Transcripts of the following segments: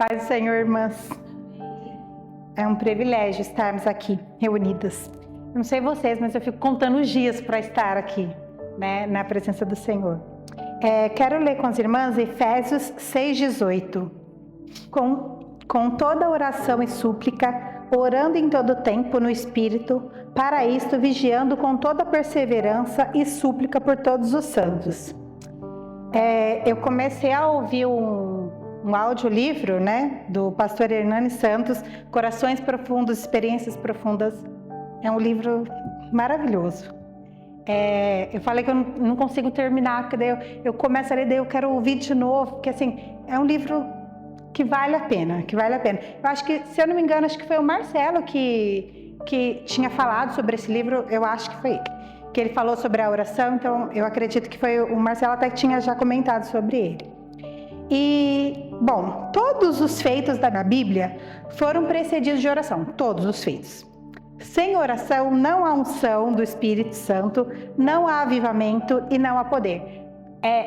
Paz do Senhor, irmãs. É um privilégio estarmos aqui reunidas. Eu não sei vocês, mas eu fico contando os dias para estar aqui, né, na presença do Senhor. Quero ler com as irmãs Efésios 6,18. Com toda oração e súplica, orando em todo tempo no Espírito, para isto vigiando com toda perseverança e súplica por todos os santos. Eu comecei a ouvir um audiolivro, né, do pastor Hernani Santos, Corações Profundos, Experiências Profundas. É um livro maravilhoso. Eu falei que eu não consigo terminar, porque daí eu começo a ler, daí eu quero ouvir de novo, porque assim, é um livro que vale a pena, Eu acho que, se eu não me engano, acho que foi o Marcelo que tinha falado sobre esse livro, eu acho que foi ele, que ele falou sobre a oração, então eu acredito que foi o Marcelo até que tinha já comentado sobre ele. E, bom, todos os feitos da Bíblia foram precedidos de oração, todos os feitos. Sem oração não há unção do Espírito Santo, não há avivamento e não há poder.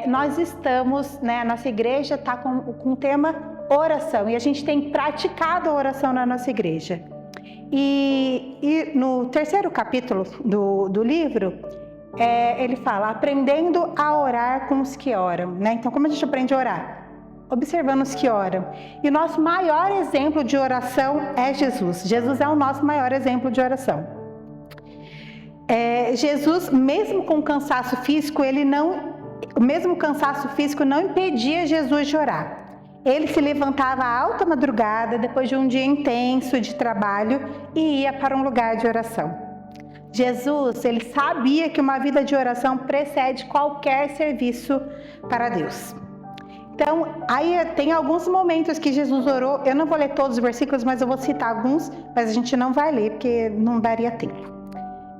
Nós estamos, né, a nossa igreja está com o tema oração e a gente tem praticado a oração na nossa igreja. E no terceiro capítulo do livro, ele fala, aprendendo a orar com os que oram, né? Então, como a gente aprende a orar? Observando os que oram. E o nosso maior exemplo de oração é Jesus. Jesus é o nosso maior exemplo de oração. Jesus, mesmo com cansaço físico, o mesmo cansaço físico não impedia Jesus de orar. Ele se levantava à alta madrugada, depois de um dia intenso de trabalho, e ia para um lugar de oração. Jesus, ele sabia que uma vida de oração precede qualquer serviço para Deus. Então, aí tem alguns momentos que Jesus orou, eu não vou ler todos os versículos, mas eu vou citar alguns, mas a gente não vai ler, porque não daria tempo.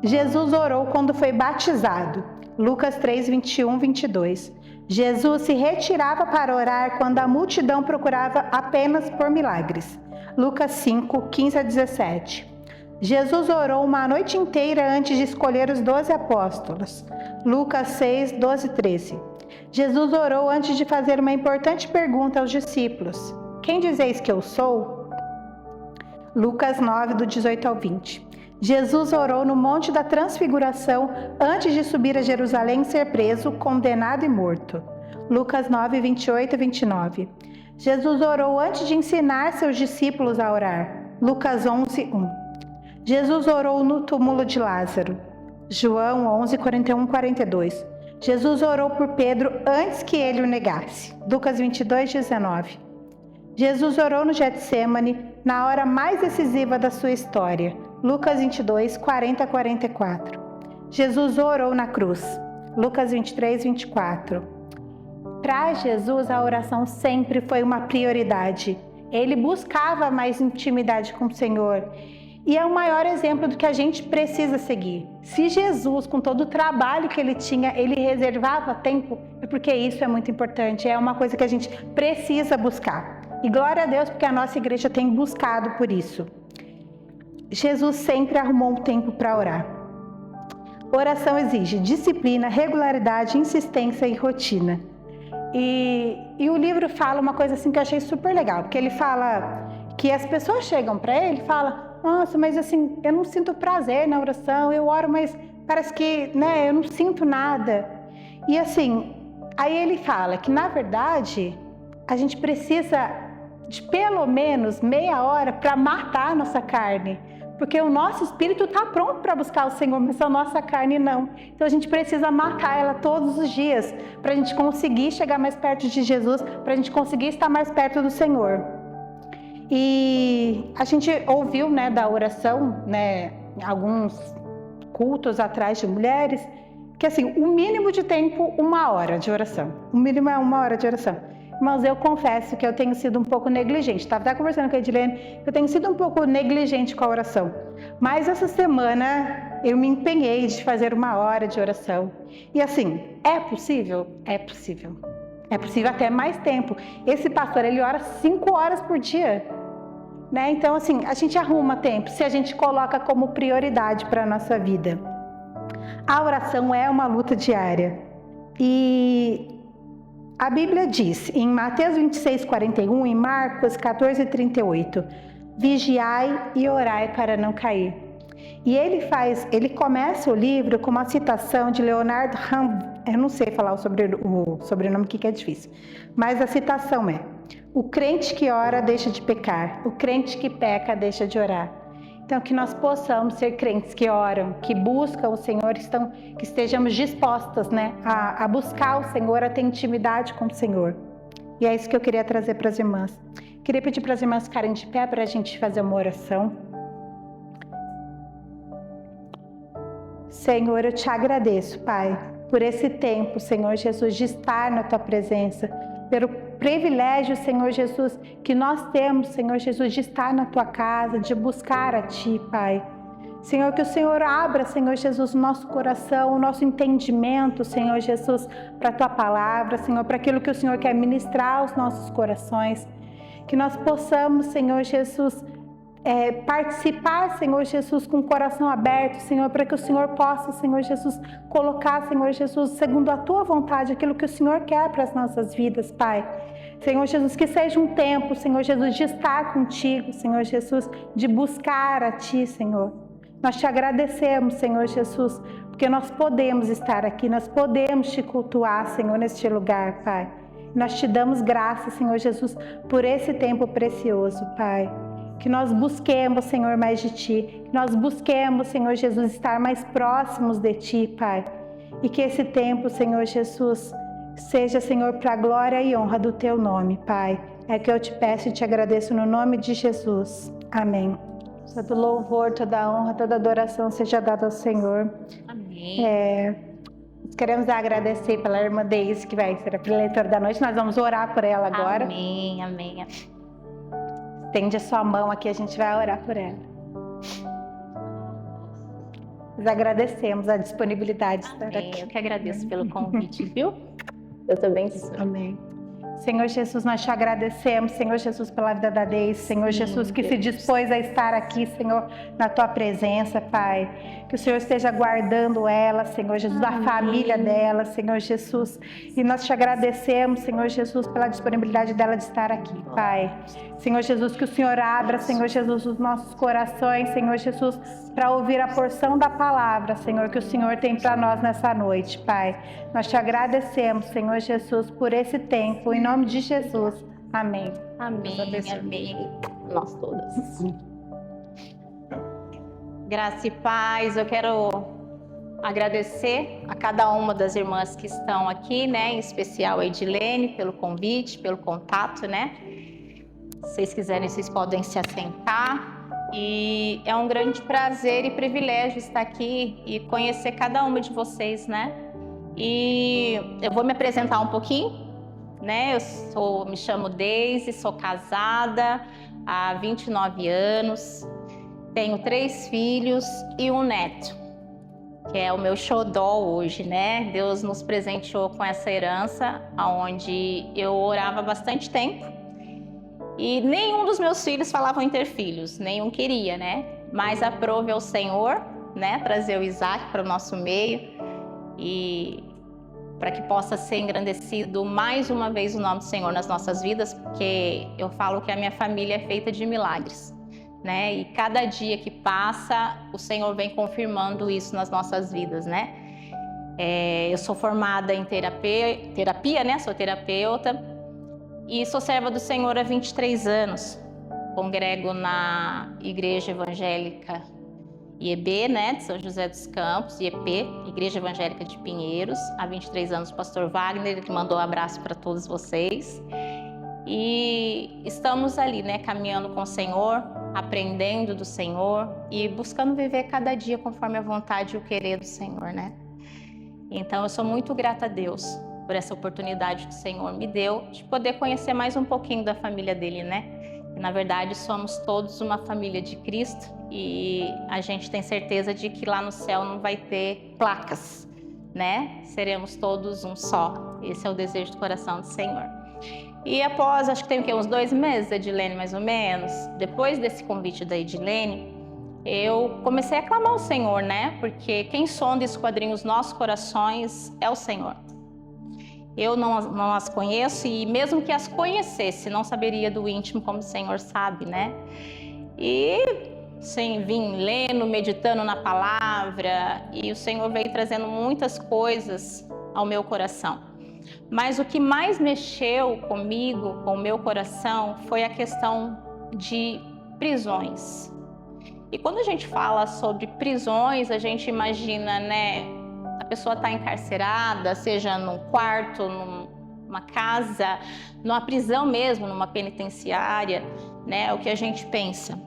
Jesus orou quando foi batizado, Lucas 3, 21, 22. Jesus se retirava para orar quando a multidão procurava apenas por milagres, Lucas 5, 15 a 17. Jesus orou uma noite inteira antes de escolher os 12 apóstolos, Lucas 6, 12 e 13. Jesus orou antes de fazer uma importante pergunta aos discípulos. Quem dizeis que eu sou? Lucas 9, do 18 ao 20. Jesus orou no Monte da Transfiguração antes de subir a Jerusalém e ser preso, condenado e morto. Lucas 9, 28 e 29. Jesus orou antes de ensinar seus discípulos a orar. Lucas 11, 1. Jesus orou no túmulo de Lázaro. João 11, 41 e 42. Jesus orou por Pedro antes que ele o negasse. Lucas 22, 19. Jesus orou no Getsêmani na hora mais decisiva da sua história. Lucas 22, 40 a 44. Jesus orou na cruz. Lucas 23, 24. Para Jesus, a oração sempre foi uma prioridade. Ele buscava mais intimidade com o Senhor. E é o maior exemplo do que a gente precisa seguir. Se Jesus, com todo o trabalho que ele tinha, ele reservava tempo, é porque isso é muito importante, é uma coisa que a gente precisa buscar. E glória a Deus, porque a nossa igreja tem buscado por isso. Jesus sempre arrumou um tempo para orar. Oração exige disciplina, regularidade, insistência e rotina. E o livro fala uma coisa assim que eu achei super legal, porque ele fala que as pessoas chegam para ele e falam: nossa, mas assim, eu não sinto prazer na oração, eu oro, mas parece que, né, eu não sinto nada. E assim, aí ele fala que, na verdade, a gente precisa de pelo menos meia hora para matar a nossa carne, porque o nosso espírito está pronto para buscar o Senhor, mas a nossa carne não. Então a gente precisa matar ela todos os dias, para a gente conseguir chegar mais perto de Jesus, para a gente conseguir estar mais perto do Senhor. E a gente ouviu, né, da oração, né, alguns cultos atrás de mulheres, que assim, o mínimo de tempo, 1 hora de oração. O mínimo é 1 hora de oração. Irmãos, eu confesso que eu tenho sido um pouco negligente. Estava até conversando com a Edilene, eu tenho sido um pouco negligente com a oração. Mas essa semana eu me empenhei de fazer 1 hora de oração. E assim, é possível? É possível. É possível até mais tempo. Esse pastor, ele ora 5 horas por dia. Né? Então, assim, a gente arruma tempo se a gente coloca como prioridade para a nossa vida. A oração é uma luta diária. E A Bíblia diz em Mateus 26:41 e Marcos 14:38, vigiai e orai para não cair. E ele começa o livro com uma citação de Leonard Ham, eu não sei falar o sobrenome que é difícil, mas a citação é: o crente que ora deixa de pecar, o crente que peca deixa de orar. Então, que nós possamos ser crentes que oram, que buscam o Senhor, que estejamos dispostas, né, a buscar o Senhor, a ter intimidade com o Senhor. E é isso que eu queria trazer para as irmãs. Queria pedir para as irmãs ficarem de pé para a gente fazer uma oração. Senhor, eu te agradeço, Pai, por esse tempo, Senhor Jesus, de estar na Tua presença, pelo privilégio, Senhor Jesus, que nós temos, Senhor Jesus, de estar na Tua casa, de buscar a Ti, Pai. Senhor, que o Senhor abra, Senhor Jesus, o nosso coração, o nosso entendimento, Senhor Jesus, para a Tua palavra, Senhor, para aquilo que o Senhor quer ministrar aos nossos corações. Que nós possamos, Senhor Jesus, participar, Senhor Jesus, com o coração aberto, Senhor, para que o Senhor possa, Senhor Jesus, colocar, Senhor Jesus, segundo a Tua vontade, aquilo que o Senhor quer para as nossas vidas, Pai. Senhor Jesus, que seja um tempo, Senhor Jesus, de estar contigo, Senhor Jesus, de buscar a Ti, Senhor. Nós Te agradecemos, Senhor Jesus, porque nós podemos estar aqui, nós podemos Te cultuar, Senhor, neste lugar, Pai. Nós Te damos graças, Senhor Jesus, por esse tempo precioso, Pai. Que nós busquemos, Senhor, mais de Ti. Que nós busquemos, Senhor Jesus, estar mais próximos de Ti, Pai. E que esse tempo, Senhor Jesus, seja, Senhor, para a glória e honra do Teu nome, Pai. É que eu te peço e te agradeço no nome de Jesus. Amém. Todo louvor, toda honra, toda adoração seja dada ao Senhor. Amém. Queremos agradecer pela irmã Deise, que vai ser a preletora da noite. Nós vamos orar por ela agora. Amém, amém. Estende a sua mão aqui, a gente vai orar por ela. Nós agradecemos a disponibilidade de estar aqui. Eu que agradeço pelo convite, viu? Eu também. Amém. Senhor Jesus, nós Te agradecemos, Senhor Jesus, pela vida da Deise, Senhor Jesus, que se dispôs a estar aqui, Senhor, na Tua presença, Pai. Que o Senhor esteja guardando ela, Senhor Jesus, a família dela, Senhor Jesus. E nós Te agradecemos, Senhor Jesus, pela disponibilidade dela de estar aqui, Pai. Senhor Jesus, que o Senhor abra, Senhor Jesus, os nossos corações, Senhor Jesus, para ouvir a porção da palavra, Senhor, que o Senhor tem para nós nessa noite, Pai. Nós Te agradecemos, Senhor Jesus, por esse tempo, em nome de Jesus. Amém. Amém, amém. Nós todas. Graça e paz, eu quero agradecer a cada uma das irmãs que estão aqui, né? Em especial a Edilene, pelo convite, pelo contato, né? Se vocês quiserem, vocês podem se assentar. E é um grande prazer e privilégio estar aqui e conhecer cada uma de vocês, né? E eu vou me apresentar um pouquinho, né? Me chamo Deise, sou casada há 29 anos, tenho 3 filhos e um neto, que é o meu xodó hoje, né? Deus nos presenteou com essa herança, onde eu orava bastante tempo. E nenhum dos meus filhos falavam em ter filhos, nenhum queria, né? Mas aprove ao Senhor, né? Trazer o Isaac para o nosso meio e para que possa ser engrandecido mais uma vez o nome do Senhor nas nossas vidas, porque eu falo que a minha família é feita de milagres, né? E cada dia que passa, o Senhor vem confirmando isso nas nossas vidas, né? Eu sou formada em terapia, né? Sou terapeuta. E sou serva do Senhor há 23 anos. Congrego na Igreja Evangélica IEB, né, de São José dos Campos, IEP, Igreja Evangélica de Pinheiros. Há 23 anos, o pastor Wagner, ele mandou um abraço para todos vocês. E estamos ali, né, caminhando com o Senhor, aprendendo do Senhor e buscando viver cada dia conforme a vontade e o querer do Senhor, né? Então, eu sou muito grata a Deus por essa oportunidade que o Senhor me deu de poder conhecer mais um pouquinho da família dele, né? E, na verdade, somos todos uma família de Cristo e a gente tem certeza de que lá no céu não vai ter placas, né? Seremos todos um só. Esse é o desejo do coração do Senhor. E após, acho que tem o quê? Uns 2 meses, Edilene, mais ou menos, depois desse convite da Edilene, eu comecei a clamar ao Senhor, né? Porque quem sonda e esquadrinha os nossos corações é o Senhor. Eu não as conheço e mesmo que as conhecesse, não saberia do íntimo como o Senhor sabe, né? E sim, vim lendo, meditando na palavra e o Senhor veio trazendo muitas coisas ao meu coração. Mas o que mais mexeu comigo, com o meu coração, foi a questão de prisões. E quando a gente fala sobre prisões, a gente imagina, né, a pessoa está encarcerada, seja num quarto, numa casa, numa prisão mesmo, numa penitenciária, né, é o que a gente pensa.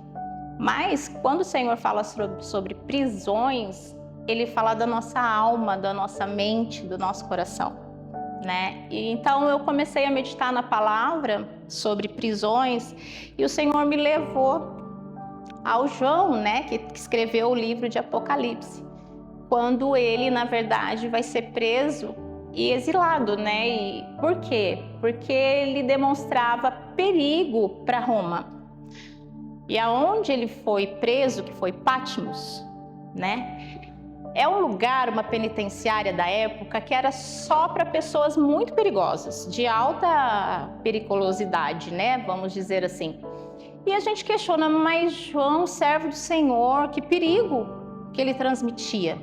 Mas quando o Senhor fala sobre prisões, Ele fala da nossa alma, da nossa mente, do nosso coração, né? E então eu comecei a meditar na palavra sobre prisões e o Senhor me levou ao João, né, que escreveu o livro de Apocalipse, quando ele, na verdade, vai ser preso e exilado, né? E por quê? Porque ele demonstrava perigo para Roma. E aonde ele foi preso, que foi Patmos, né? É um lugar, uma penitenciária da época que era só para pessoas muito perigosas, de alta periculosidade, né? Vamos dizer assim. E a gente questiona, mas João, servo do Senhor, que perigo que ele transmitia.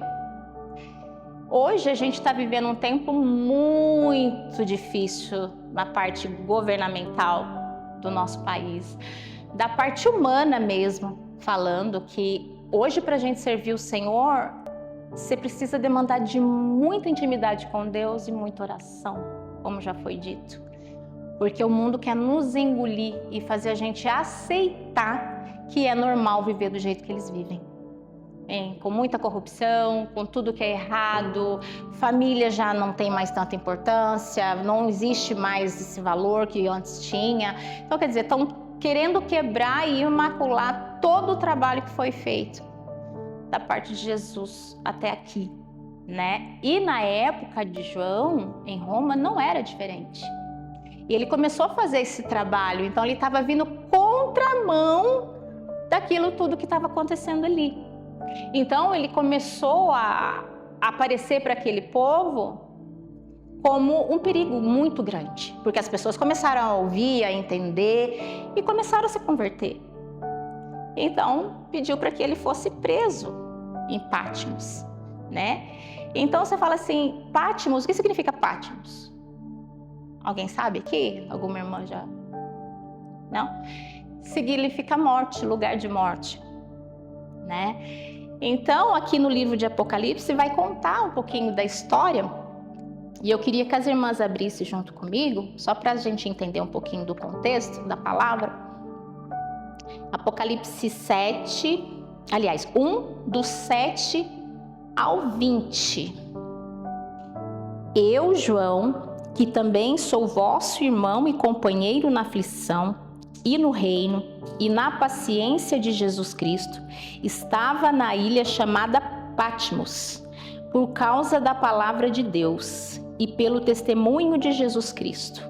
Hoje a gente está vivendo um tempo muito difícil na parte governamental do nosso país, da parte humana mesmo, falando que hoje para a gente servir o Senhor, você precisa demandar de muita intimidade com Deus e muita oração, como já foi dito. Porque o mundo quer nos engolir e fazer a gente aceitar que é normal viver do jeito que eles vivem. Com muita corrupção, com tudo que é errado, família já não tem mais tanta importância, não existe mais esse valor que antes tinha. Então, quer dizer, estão querendo quebrar e imacular todo o trabalho que foi feito da parte de Jesus até aqui, né? E na época de João, em Roma, não era diferente. E ele começou a fazer esse trabalho, então ele estava vindo contramão daquilo tudo que estava acontecendo ali. Então ele começou a aparecer para aquele povo como um perigo muito grande, porque as pessoas começaram a ouvir, a entender e começaram a se converter. Então pediu para que ele fosse preso em Patmos, né? Então você fala assim, Patmos, o que significa Patmos? Alguém sabe aqui? Alguma irmã já? Não? Significa morte, lugar de morte, né? Então, aqui no livro de Apocalipse vai contar um pouquinho da história e eu queria que as irmãs abrissem junto comigo, só para a gente entender um pouquinho do contexto da palavra. Apocalipse 7, aliás, 1, do 7 ao 20. Eu, João, que também sou vosso irmão e companheiro na aflição e no reino e na paciência de Jesus Cristo, estava na ilha chamada Patmos, por causa da palavra de Deus e pelo testemunho de Jesus Cristo.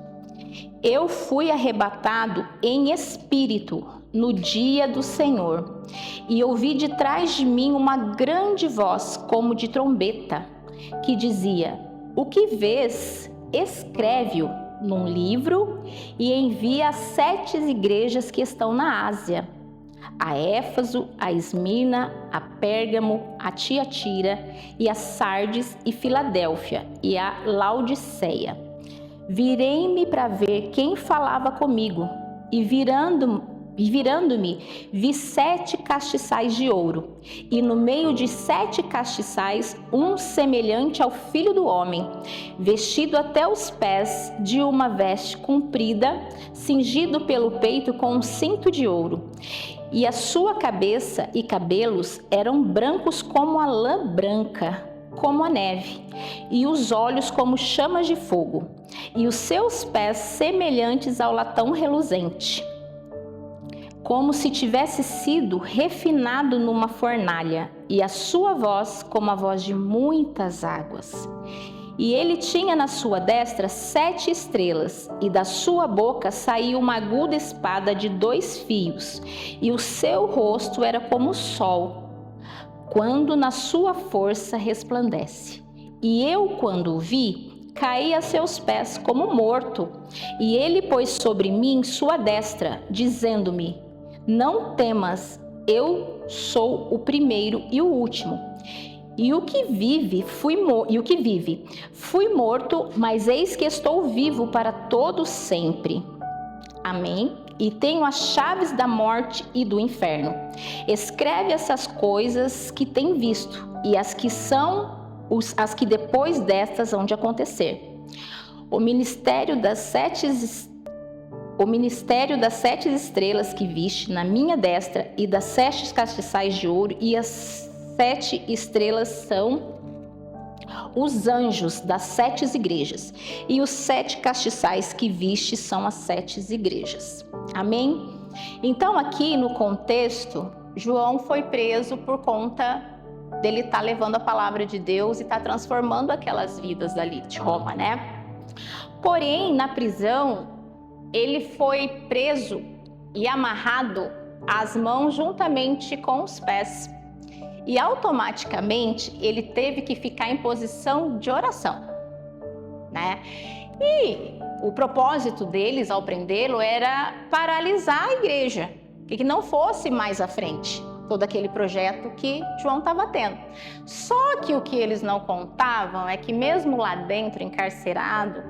Eu fui arrebatado em espírito no dia do Senhor e ouvi de trás de mim uma grande voz, como de trombeta, que dizia: o que vês, escreve-o num livro e envia às 7 igrejas que estão na Ásia, a Éfaso, a Esmirna, a Pérgamo, a Tiatira e a Sardes e Filadélfia e a Laodiceia. Virei-me para ver quem falava comigo e virando-me, vi 7 castiçais de ouro, e no meio de 7 castiçais, um semelhante ao Filho do Homem, vestido até os pés de uma veste comprida, cingido pelo peito com um cinto de ouro. E a sua cabeça e cabelos eram brancos como a lã branca, como a neve, e os olhos como chamas de fogo, e os seus pés semelhantes ao latão reluzente, como se tivesse sido refinado numa fornalha, e a sua voz como a voz de muitas águas. E ele tinha na sua destra 7 estrelas, e da sua boca saía uma aguda espada de 2 fios, e o seu rosto era como o sol, quando na sua força resplandece. E eu, quando o vi, caí a seus pés como morto. E ele pôs sobre mim sua destra, dizendo-me: não temas, eu sou o primeiro e o último. E o que vive, fui morto, mas eis que estou vivo para todo sempre. Amém? E tenho as chaves da morte e do inferno. Escreve essas coisas que tem visto e as que depois destas hão de acontecer. O ministério das 7 estrelas que viste na minha destra e das 7 castiçais de ouro, e as 7 estrelas são os anjos das 7 igrejas, e os 7 castiçais que viste são as 7 igrejas. Amém? Então aqui no contexto, João foi preso por conta dele estar levando a palavra de Deus e estar transformando aquelas vidas ali de Roma, né? Porém, na prisão, ele foi preso e amarrado às mãos juntamente com os pés. E automaticamente ele teve que ficar em posição de oração, né? E o propósito deles ao prendê-lo era paralisar a igreja, que não fosse mais à frente todo aquele projeto que João estava tendo. Só que o que eles não contavam é que mesmo lá dentro, encarcerado,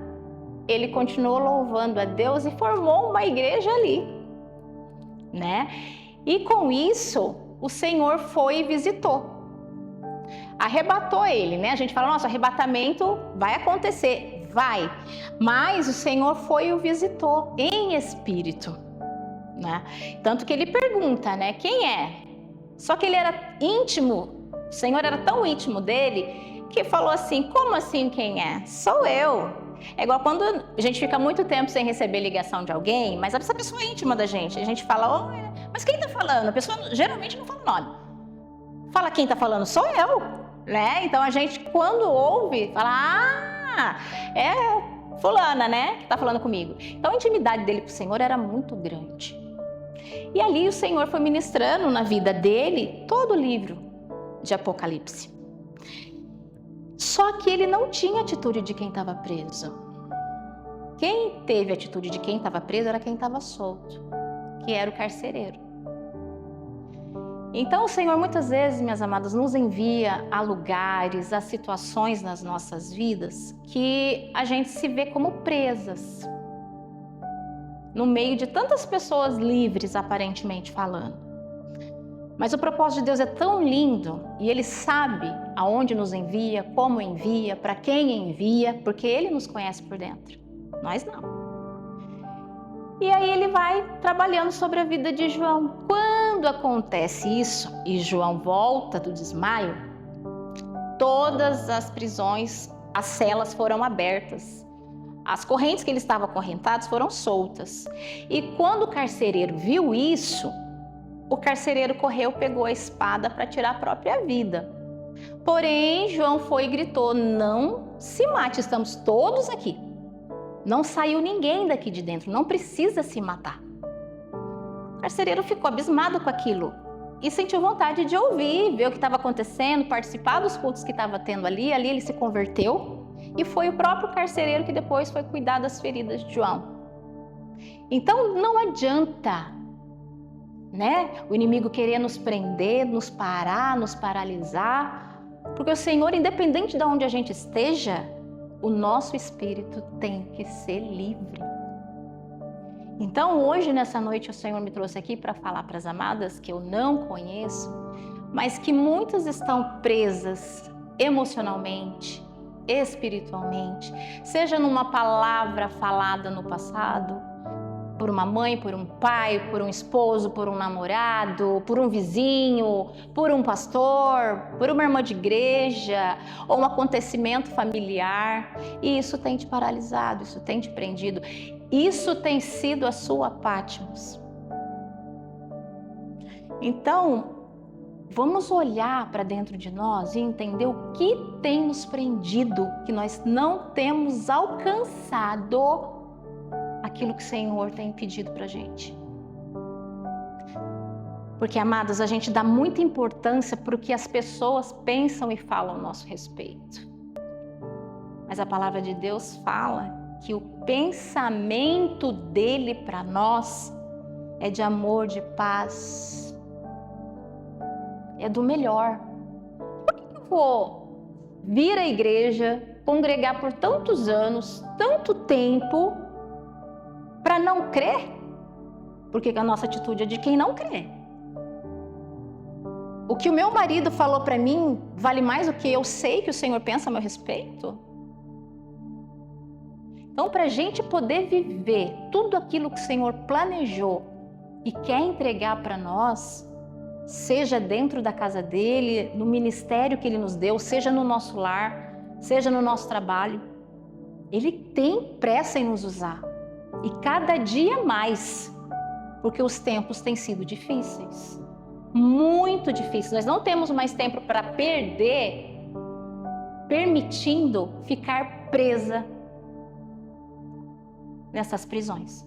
ele continuou louvando a Deus e formou uma igreja ali, né? E com isso, o Senhor foi e visitou. Arrebatou ele, né? A gente fala, nossa, arrebatamento vai acontecer, vai. Mas o Senhor foi e o visitou em espírito, né? Tanto que ele pergunta, né? Quem é? Só que ele era íntimo, o Senhor era tão íntimo dele, que falou assim, como assim quem é? Sou eu. É igual quando a gente fica muito tempo sem receber ligação de alguém, mas essa pessoa é íntima da gente. A gente fala, mas quem tá falando? A pessoa geralmente não fala o nome. Fala quem tá falando, sou eu, né? Então a gente, quando ouve, fala, é fulana, né? Que tá falando comigo. Então a intimidade dele com o Senhor era muito grande. E ali o Senhor foi ministrando na vida dele todo o livro de Apocalipse. Só que ele não tinha atitude de quem estava preso. Quem teve atitude de quem estava preso era quem estava solto, que era o carcereiro. Então o Senhor muitas vezes, minhas amadas, nos envia a lugares, a situações nas nossas vidas que a gente se vê como presas, no meio de tantas pessoas livres, aparentemente falando. Mas o propósito de Deus é tão lindo e Ele sabe aonde nos envia, como envia, para quem envia, porque Ele nos conhece por dentro. Nós não. E aí Ele vai trabalhando sobre a vida de João. Quando acontece isso e João volta do desmaio, todas as prisões, as celas foram abertas. As correntes que ele estava acorrentados foram soltas. E quando o carcereiro viu isso, o carcereiro correu, pegou a espada para tirar a própria vida. Porém, João foi e gritou, não se mate, estamos todos aqui. Não saiu ninguém daqui de dentro, não precisa se matar. O carcereiro ficou abismado com aquilo e sentiu vontade de ouvir, ver o que estava acontecendo, participar dos cultos que estava tendo ali. Ali ele se converteu. E foi o próprio carcereiro que depois foi cuidar das feridas de João. Então não adianta, né, o inimigo querer nos prender, nos parar, nos paralisar, porque o Senhor, independente de onde a gente esteja, o nosso espírito tem que ser livre. Então hoje, nessa noite, o Senhor me trouxe aqui para falar para as amadas que eu não conheço, mas que muitas estão presas emocionalmente, espiritualmente, seja numa palavra falada no passado, por uma mãe, por um pai, por um esposo, por um namorado, por um vizinho, por um pastor, por uma irmã de igreja, ou um acontecimento familiar, e isso tem te paralisado, isso tem te prendido, isso tem sido a sua Patmos. Então, vamos olhar para dentro de nós e entender o que tem nos prendido, que nós não temos alcançado aquilo que o Senhor tem pedido para a gente. Porque, amadas, a gente dá muita importância para o que as pessoas pensam e falam a nosso respeito. Mas a palavra de Deus fala que o pensamento dele para nós é de amor, de paz, é do melhor. Por que eu vou vir à igreja, congregar por tantos anos, tanto tempo, para não crer? Porque a nossa atitude é de quem não crê. O que o meu marido falou para mim vale mais do que eu sei que o Senhor pensa a meu respeito? Então, para a gente poder viver tudo aquilo que o Senhor planejou e quer entregar para nós, seja dentro da casa dele, no ministério que ele nos deu, seja no nosso lar, seja no nosso trabalho, ele tem pressa em nos usar. E cada dia mais, porque os tempos têm sido difíceis, muito difíceis. Nós não temos mais tempo para perder, permitindo ficar presa nessas prisões.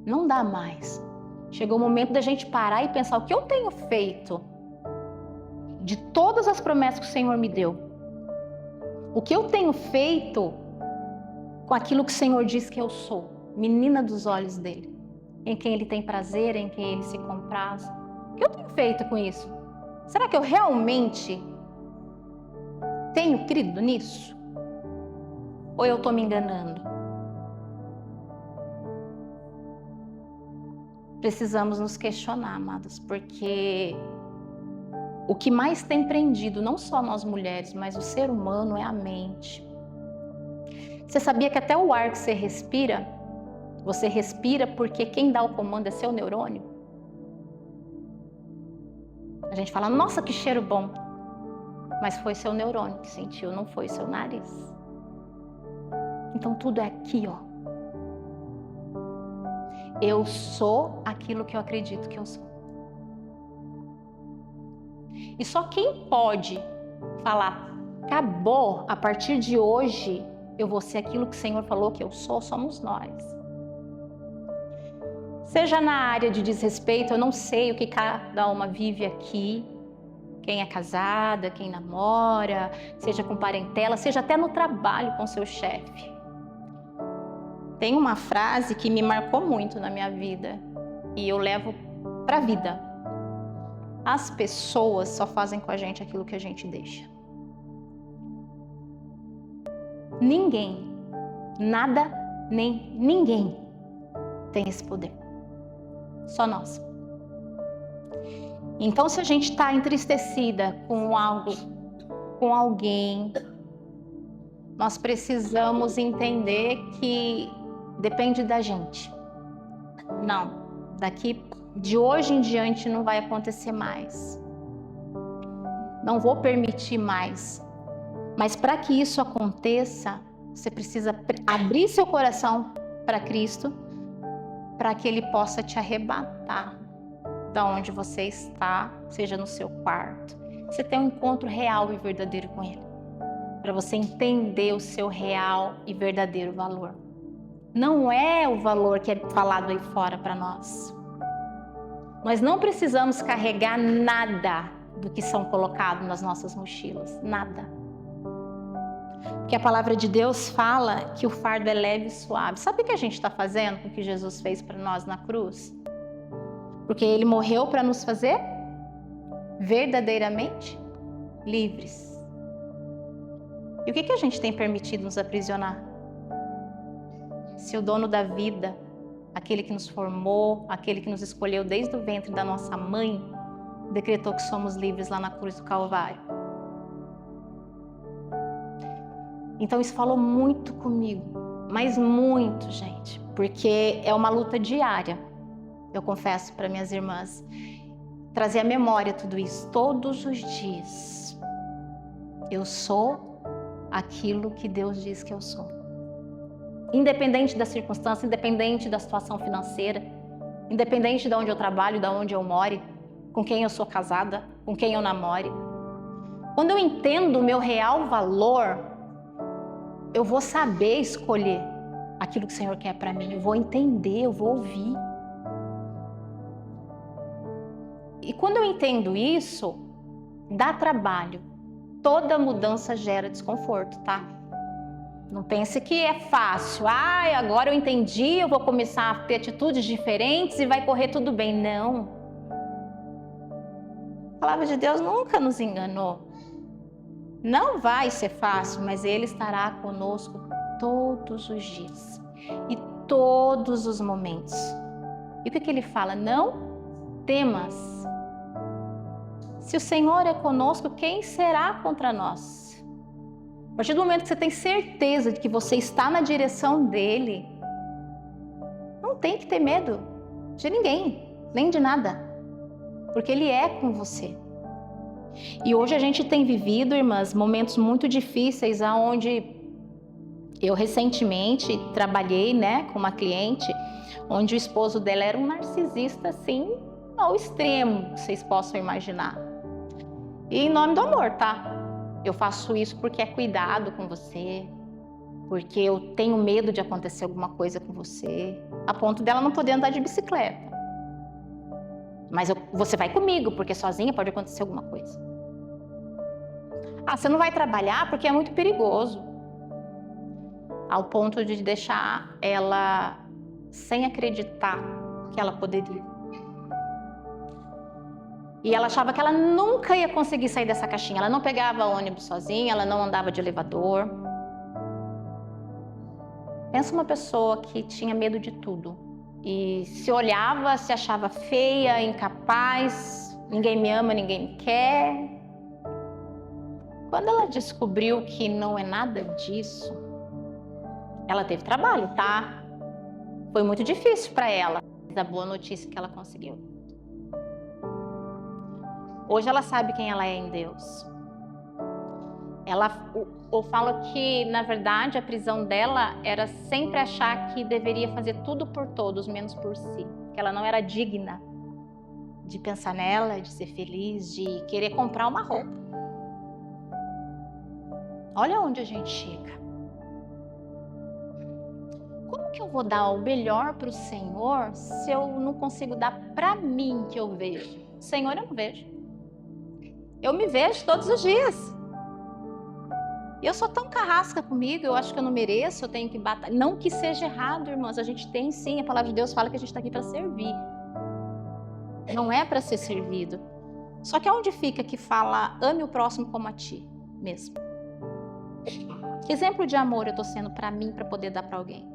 Não dá mais. Chegou o momento da gente parar e pensar: o que eu tenho feito de todas as promessas que o Senhor me deu? O que eu tenho feito com aquilo que o Senhor diz que eu sou? Menina dos olhos dele, em quem ele tem prazer, em quem ele se compraz. O que eu tenho feito com isso? Será que eu realmente tenho crido nisso? Ou eu estou me enganando? Precisamos nos questionar, amadas, porque o que mais tem prendido, não só nós mulheres, mas o ser humano, é a mente. Você sabia que até o ar que você respira porque quem dá o comando é seu neurônio? A gente fala: nossa, que cheiro bom. Mas foi seu neurônio que sentiu, não foi seu nariz. Então tudo é aqui, ó. Eu sou aquilo que eu acredito que eu sou. E só quem pode falar: acabou, a partir de hoje eu vou ser aquilo que o Senhor falou que eu sou, somos nós. Seja na área de desrespeito, eu não sei o que cada uma vive aqui, quem é casada, quem namora, seja com parentela, seja até no trabalho com seu chefe. Tem uma frase que me marcou muito na minha vida e eu levo para a vida. As pessoas só fazem com a gente aquilo que a gente deixa. Ninguém, nada, nem ninguém tem esse poder. Só nós. Então, se a gente está entristecida com algo, com alguém, nós precisamos entender que depende da gente. Não, de hoje em diante não vai acontecer mais. Não vou permitir mais. Mas para que isso aconteça, você precisa abrir seu coração para Cristo, para que Ele possa te arrebatar da onde você está, seja no seu quarto. Você tem um encontro real e verdadeiro com Ele, para você entender o seu real e verdadeiro valor. Não é o valor que é falado aí fora para nós. Nós não precisamos carregar nada do que são colocados nas nossas mochilas, nada. Porque a palavra de Deus fala que o fardo é leve e suave. Sabe o que a gente está fazendo com o que Jesus fez para nós na cruz? Porque Ele morreu para nos fazer verdadeiramente livres. E o que a gente tem permitido nos aprisionar? Se o dono da vida, aquele que nos formou, aquele que nos escolheu desde o ventre da nossa mãe, decretou que somos livres lá na cruz do Calvário. Então isso falou muito comigo, mas muito, gente, porque é uma luta diária, eu confesso para minhas irmãs, trazer à memória tudo isso todos os dias. Eu sou aquilo que Deus diz que eu sou. Independente da circunstância, independente da situação financeira, independente de onde eu trabalho, de onde eu moro, com quem eu sou casada, com quem eu namore. Quando eu entendo o meu real valor, eu vou saber escolher aquilo que o Senhor quer para mim. Eu vou entender, eu vou ouvir. E quando eu entendo isso, dá trabalho. Toda mudança gera desconforto, tá? Não pense que é fácil. Ai, agora eu entendi, eu vou começar a ter atitudes diferentes e vai correr tudo bem. Não. A palavra de Deus nunca nos enganou. Não vai ser fácil, mas Ele estará conosco todos os dias e todos os momentos. E o que Ele fala? Não temas. Se o Senhor é conosco, quem será contra nós? A partir do momento que você tem certeza de que você está na direção dele, não tem que ter medo de ninguém, nem de nada, porque ele é com você. E hoje a gente tem vivido, irmãs, momentos muito difíceis, onde eu recentemente trabalhei, né, com uma cliente, onde o esposo dela era um narcisista, assim, ao extremo, vocês possam imaginar. E em nome do amor, tá? Eu faço isso porque é cuidado com você, porque eu tenho medo de acontecer alguma coisa com você, a ponto dela não poder andar de bicicleta. Mas você vai comigo, porque sozinha pode acontecer alguma coisa. Ah, você não vai trabalhar porque é muito perigoso. Ao ponto de deixar ela sem acreditar que ela poderia. E ela achava que ela nunca ia conseguir sair dessa caixinha. Ela não pegava ônibus sozinha, ela não andava de elevador. Pensa uma pessoa que tinha medo de tudo. E se olhava, se achava feia, incapaz, ninguém me ama, ninguém me quer. Quando ela descobriu que não é nada disso, ela teve trabalho, tá? Foi muito difícil para ela, mas a boa notícia é que ela conseguiu. Hoje ela sabe quem ela é em Deus. Eu falo que, na verdade, a prisão dela era sempre achar que deveria fazer tudo por todos, menos por si. Que ela não era digna de pensar nela, de ser feliz, de querer comprar uma roupa. Olha onde a gente chega. Como que eu vou dar o melhor para o Senhor se eu não consigo dar para mim que eu vejo? O Senhor eu não vejo. Eu me vejo todos os dias. E eu sou tão carrasca comigo, eu acho que eu não mereço, eu tenho que batalhar. Não que seja errado, irmãs, a gente tem sim, a palavra de Deus fala que a gente está aqui para servir. Não é para ser servido. Só que aonde fica que fala, ame o próximo como a ti mesmo? Que exemplo de amor eu estou sendo para mim, para poder dar para alguém?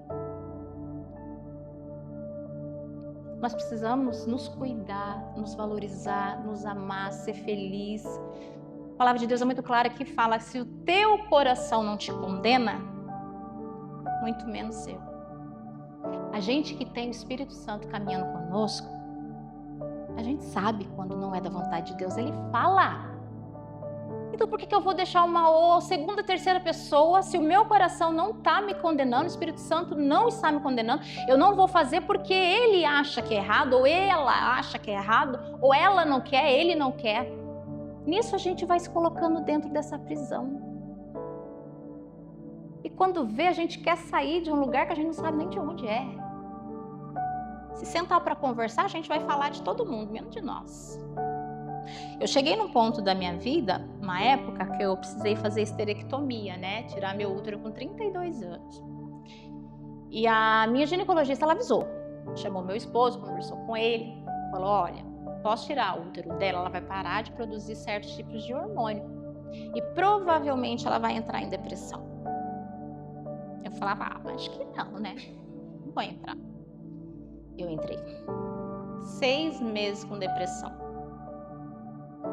Nós precisamos nos cuidar, nos valorizar, nos amar, ser feliz. A palavra de Deus é muito clara que fala, se o teu coração não te condena, muito menos eu. A gente que tem o Espírito Santo caminhando conosco, a gente sabe quando não é da vontade de Deus, ele fala. Então por que eu vou deixar uma segunda, terceira pessoa, se o meu coração não está me condenando, o Espírito Santo não está me condenando, eu não vou fazer porque ele acha que é errado, ou ela acha que é errado, ou ela não quer, ele não quer. Nisso a gente vai se colocando dentro dessa prisão. E quando vê, a gente quer sair de um lugar que a gente não sabe nem de onde é. Se sentar para conversar, a gente vai falar de todo mundo, menos de nós. Eu cheguei num ponto da minha vida, uma época que eu precisei fazer esterectomia, né? Tirar meu útero com 32 anos. E a minha ginecologista, ela avisou. Chamou meu esposo, conversou com ele, falou, olha, posso tirar o útero dela, ela vai parar de produzir certos tipos de hormônio. E provavelmente ela vai entrar em depressão. Eu falava, acho que não, né? Não vou entrar. Eu entrei. 6 meses com depressão.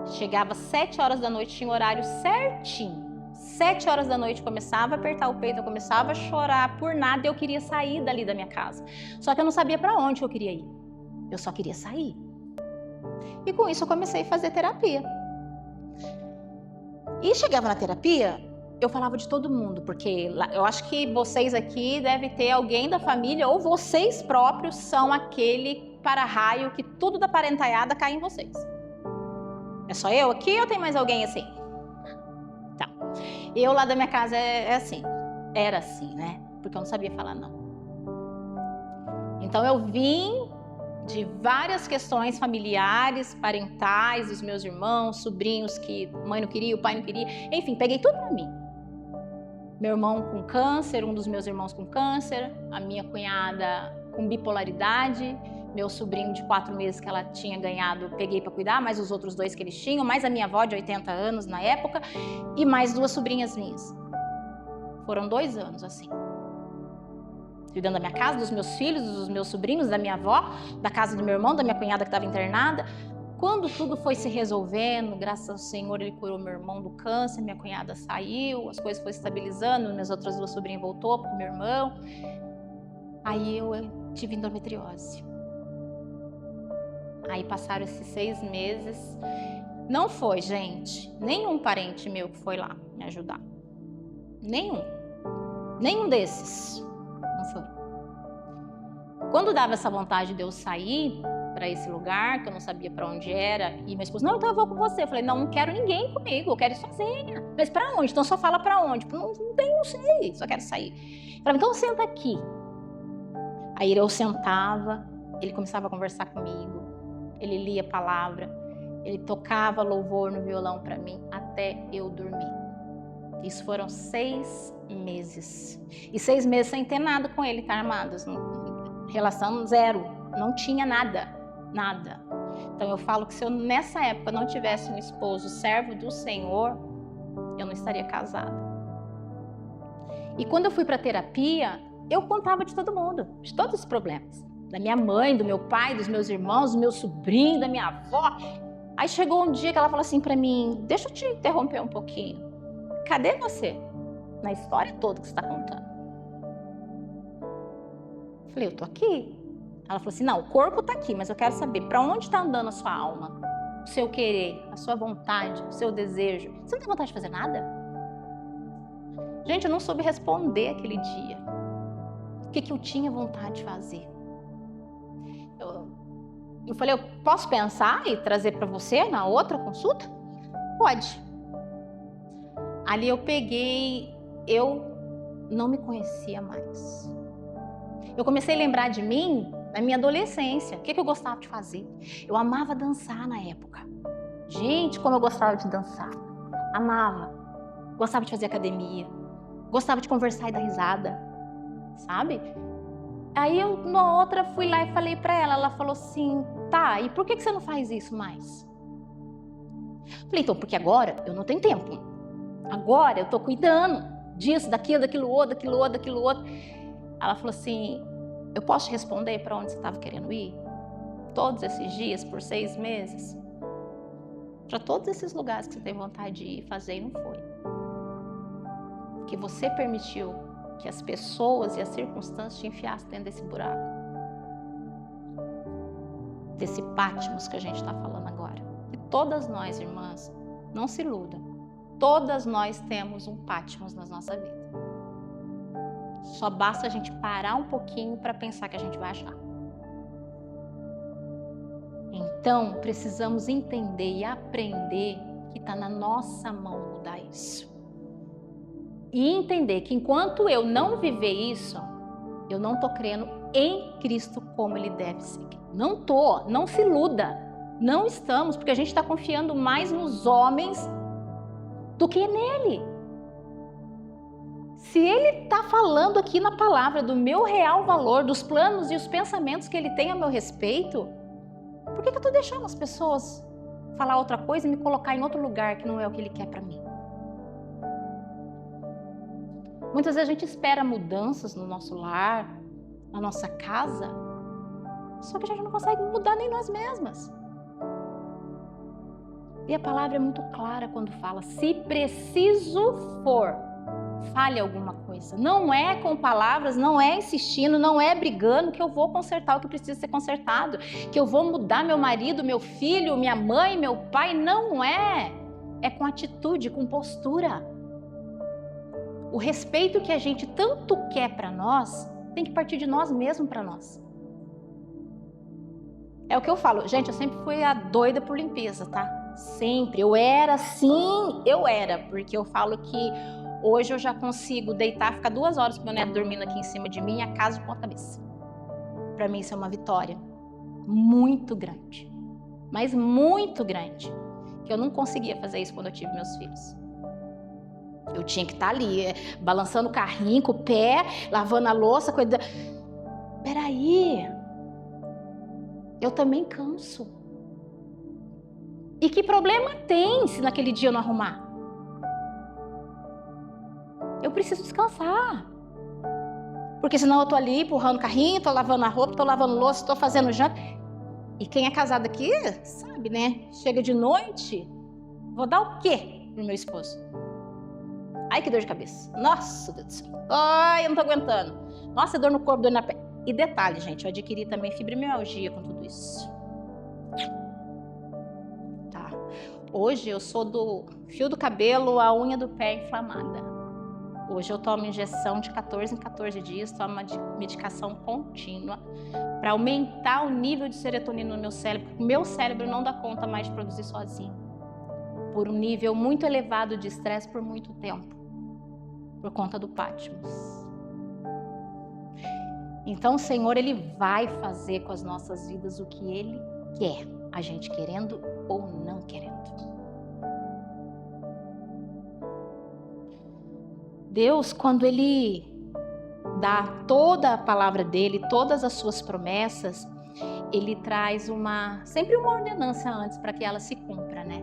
Chegava 7 horas da noite, tinha um horário certinho. 7 horas da noite começava a apertar o peito, eu começava a chorar por nada e eu queria sair dali da minha casa. Só que eu não sabia para onde eu queria ir. Eu só queria sair. E com isso eu comecei a fazer terapia. E chegava na terapia, eu falava de todo mundo, porque eu acho que vocês aqui devem ter alguém da família ou vocês próprios são aquele para-raio que tudo da parentaiada cai em vocês. É só eu aqui ou tem mais alguém assim? Tá. Eu lá da minha casa é assim. Era assim, né? Porque eu não sabia falar não. Então eu vim de várias questões familiares, parentais, dos meus irmãos, sobrinhos que mãe não queria, o pai não queria. Enfim, peguei tudo pra mim. Meu irmão com câncer, um dos meus irmãos com câncer, a minha cunhada com bipolaridade, meu sobrinho de 4 meses que ela tinha ganhado, peguei para cuidar, mais os outros 2 que eles tinham, mais a minha avó de 80 anos na época e mais 2 sobrinhas minhas. Foram 2 anos assim. Cuidando da minha casa, dos meus filhos, dos meus sobrinhos, da minha avó, da casa do meu irmão, da minha cunhada que estava internada. Quando tudo foi se resolvendo, graças ao Senhor, Ele curou meu irmão do câncer, minha cunhada saiu, as coisas foram estabilizando, minhas outras 2 sobrinhas voltou para o meu irmão. Aí eu tive endometriose. Aí passaram esses 6 meses. Não foi, gente, nenhum parente meu que foi lá me ajudar. Nenhum desses. Não foi. Quando dava essa vontade de eu sair para esse lugar, que eu não sabia para onde era, e meu esposo, não, então eu vou com você. Eu falei, não quero ninguém comigo, eu quero ir sozinha. Mas para onde? Então só fala para onde? Não sei, só quero sair. Eu falei, então senta aqui. Aí eu sentava, ele começava a conversar comigo, ele lia a palavra, ele tocava louvor no violão para mim até eu dormir. Isso foram 6 meses. E 6 meses sem ter nada com ele, tá, amados? Relação 0, não tinha nada. Então eu falo que se eu nessa época não tivesse um esposo servo do Senhor, eu não estaria casada. E quando eu fui para terapia, eu contava de todo mundo, de todos os problemas. Da minha mãe, do meu pai, dos meus irmãos, do meu sobrinho, da minha avó. Aí chegou um dia que ela falou assim para mim, deixa eu te interromper um pouquinho. Cadê você? Na história toda que você está contando. Eu falei, eu tô aqui. Ela falou assim, não, o corpo tá aqui, mas eu quero saber para onde está andando a sua alma, o seu querer, a sua vontade, o seu desejo. Você não tem vontade de fazer nada? Gente, eu não soube responder aquele dia. O que eu tinha vontade de fazer? Eu falei, eu posso pensar e trazer para você na outra consulta? Pode. Ali eu peguei, eu não me conhecia mais. Eu comecei a lembrar de mim na minha adolescência. O que eu gostava de fazer? Eu amava dançar na época. Gente, como eu gostava de dançar. Amava. Gostava de fazer academia. Gostava de conversar e dar risada. Sabe? Aí eu, na outra, fui lá e falei pra ela. Ela falou assim, tá, e por que você não faz isso mais? Falei, então, porque agora eu não tenho tempo. Agora eu tô cuidando disso, daquilo outro. Ela falou assim, eu posso te responder para onde você estava querendo ir? Todos esses dias, por 6 meses? Para todos esses lugares que você tem vontade de ir fazer e não foi. Porque você permitiu que as pessoas e as circunstâncias te enfiassem dentro desse buraco. Desse Patmos que a gente está falando agora. E todas nós, irmãs, não se iludam. Todas nós temos um Patmos na nossa vida. Só basta a gente parar um pouquinho para pensar que a gente vai achar. Então, precisamos entender e aprender que está na nossa mão mudar isso. E entender que enquanto eu não viver isso, eu não estou crendo em Cristo como Ele deve ser. Não se iluda. Não estamos, porque a gente está confiando mais nos homens do que nele. Se ele está falando aqui na palavra do meu real valor, dos planos e os pensamentos que ele tem a meu respeito, por que eu estou deixando as pessoas falar outra coisa e me colocar em outro lugar que não é o que ele quer para mim? Muitas vezes a gente espera mudanças no nosso lar, na nossa casa, só que a gente não consegue mudar nem nós mesmas. E a palavra é muito clara quando fala, se preciso for, fale alguma coisa. Não é com palavras, não é insistindo, não é brigando que eu vou consertar o que precisa ser consertado, que eu vou mudar meu marido, meu filho, minha mãe, meu pai. Não é. É com atitude, com postura. O respeito que a gente tanto quer para nós, tem que partir de nós mesmos para nós. É o que eu falo. Gente, eu sempre fui a doida por limpeza, tá? Sempre. Eu era, porque eu falo que hoje eu já consigo deitar, ficar 2 horas com meu neto dormindo aqui em cima de mim e a casa de ponta cabeça. Para mim isso é uma vitória muito grande, mas muito grande, que eu não conseguia fazer isso quando eu tive meus filhos. Eu tinha que estar ali, balançando o carrinho com o pé, lavando a louça, cuidando. Peraí, eu também canso. E que problema tem se naquele dia eu não arrumar? Eu preciso descansar. Porque senão eu tô ali empurrando o carrinho, tô lavando a roupa, tô lavando louça, tô fazendo janta. E quem é casado aqui sabe, né? Chega de noite, vou dar o quê pro meu esposo? Ai, que dor de cabeça. Nossa, Deus do céu. Ai, eu não tô aguentando. Nossa, dor no corpo, dor na perna. E detalhe, gente, eu adquiri também fibromialgia com tudo isso. Tá. Hoje eu sou do fio do cabelo, a unha do pé inflamada. Hoje eu tomo injeção de 14 em 14 dias, tomo uma medicação contínua para aumentar o nível de serotonina no meu cérebro. O meu cérebro não dá conta mais de produzir sozinho. Por um nível muito elevado de estresse por muito tempo. Por conta do Patmos. Então o Senhor, Ele vai fazer com as nossas vidas o que Ele quer, a gente querendo ou não querendo. Deus, quando Ele dá toda a palavra dEle, todas as suas promessas, Ele traz sempre uma ordenança antes para que ela se cumpra, né?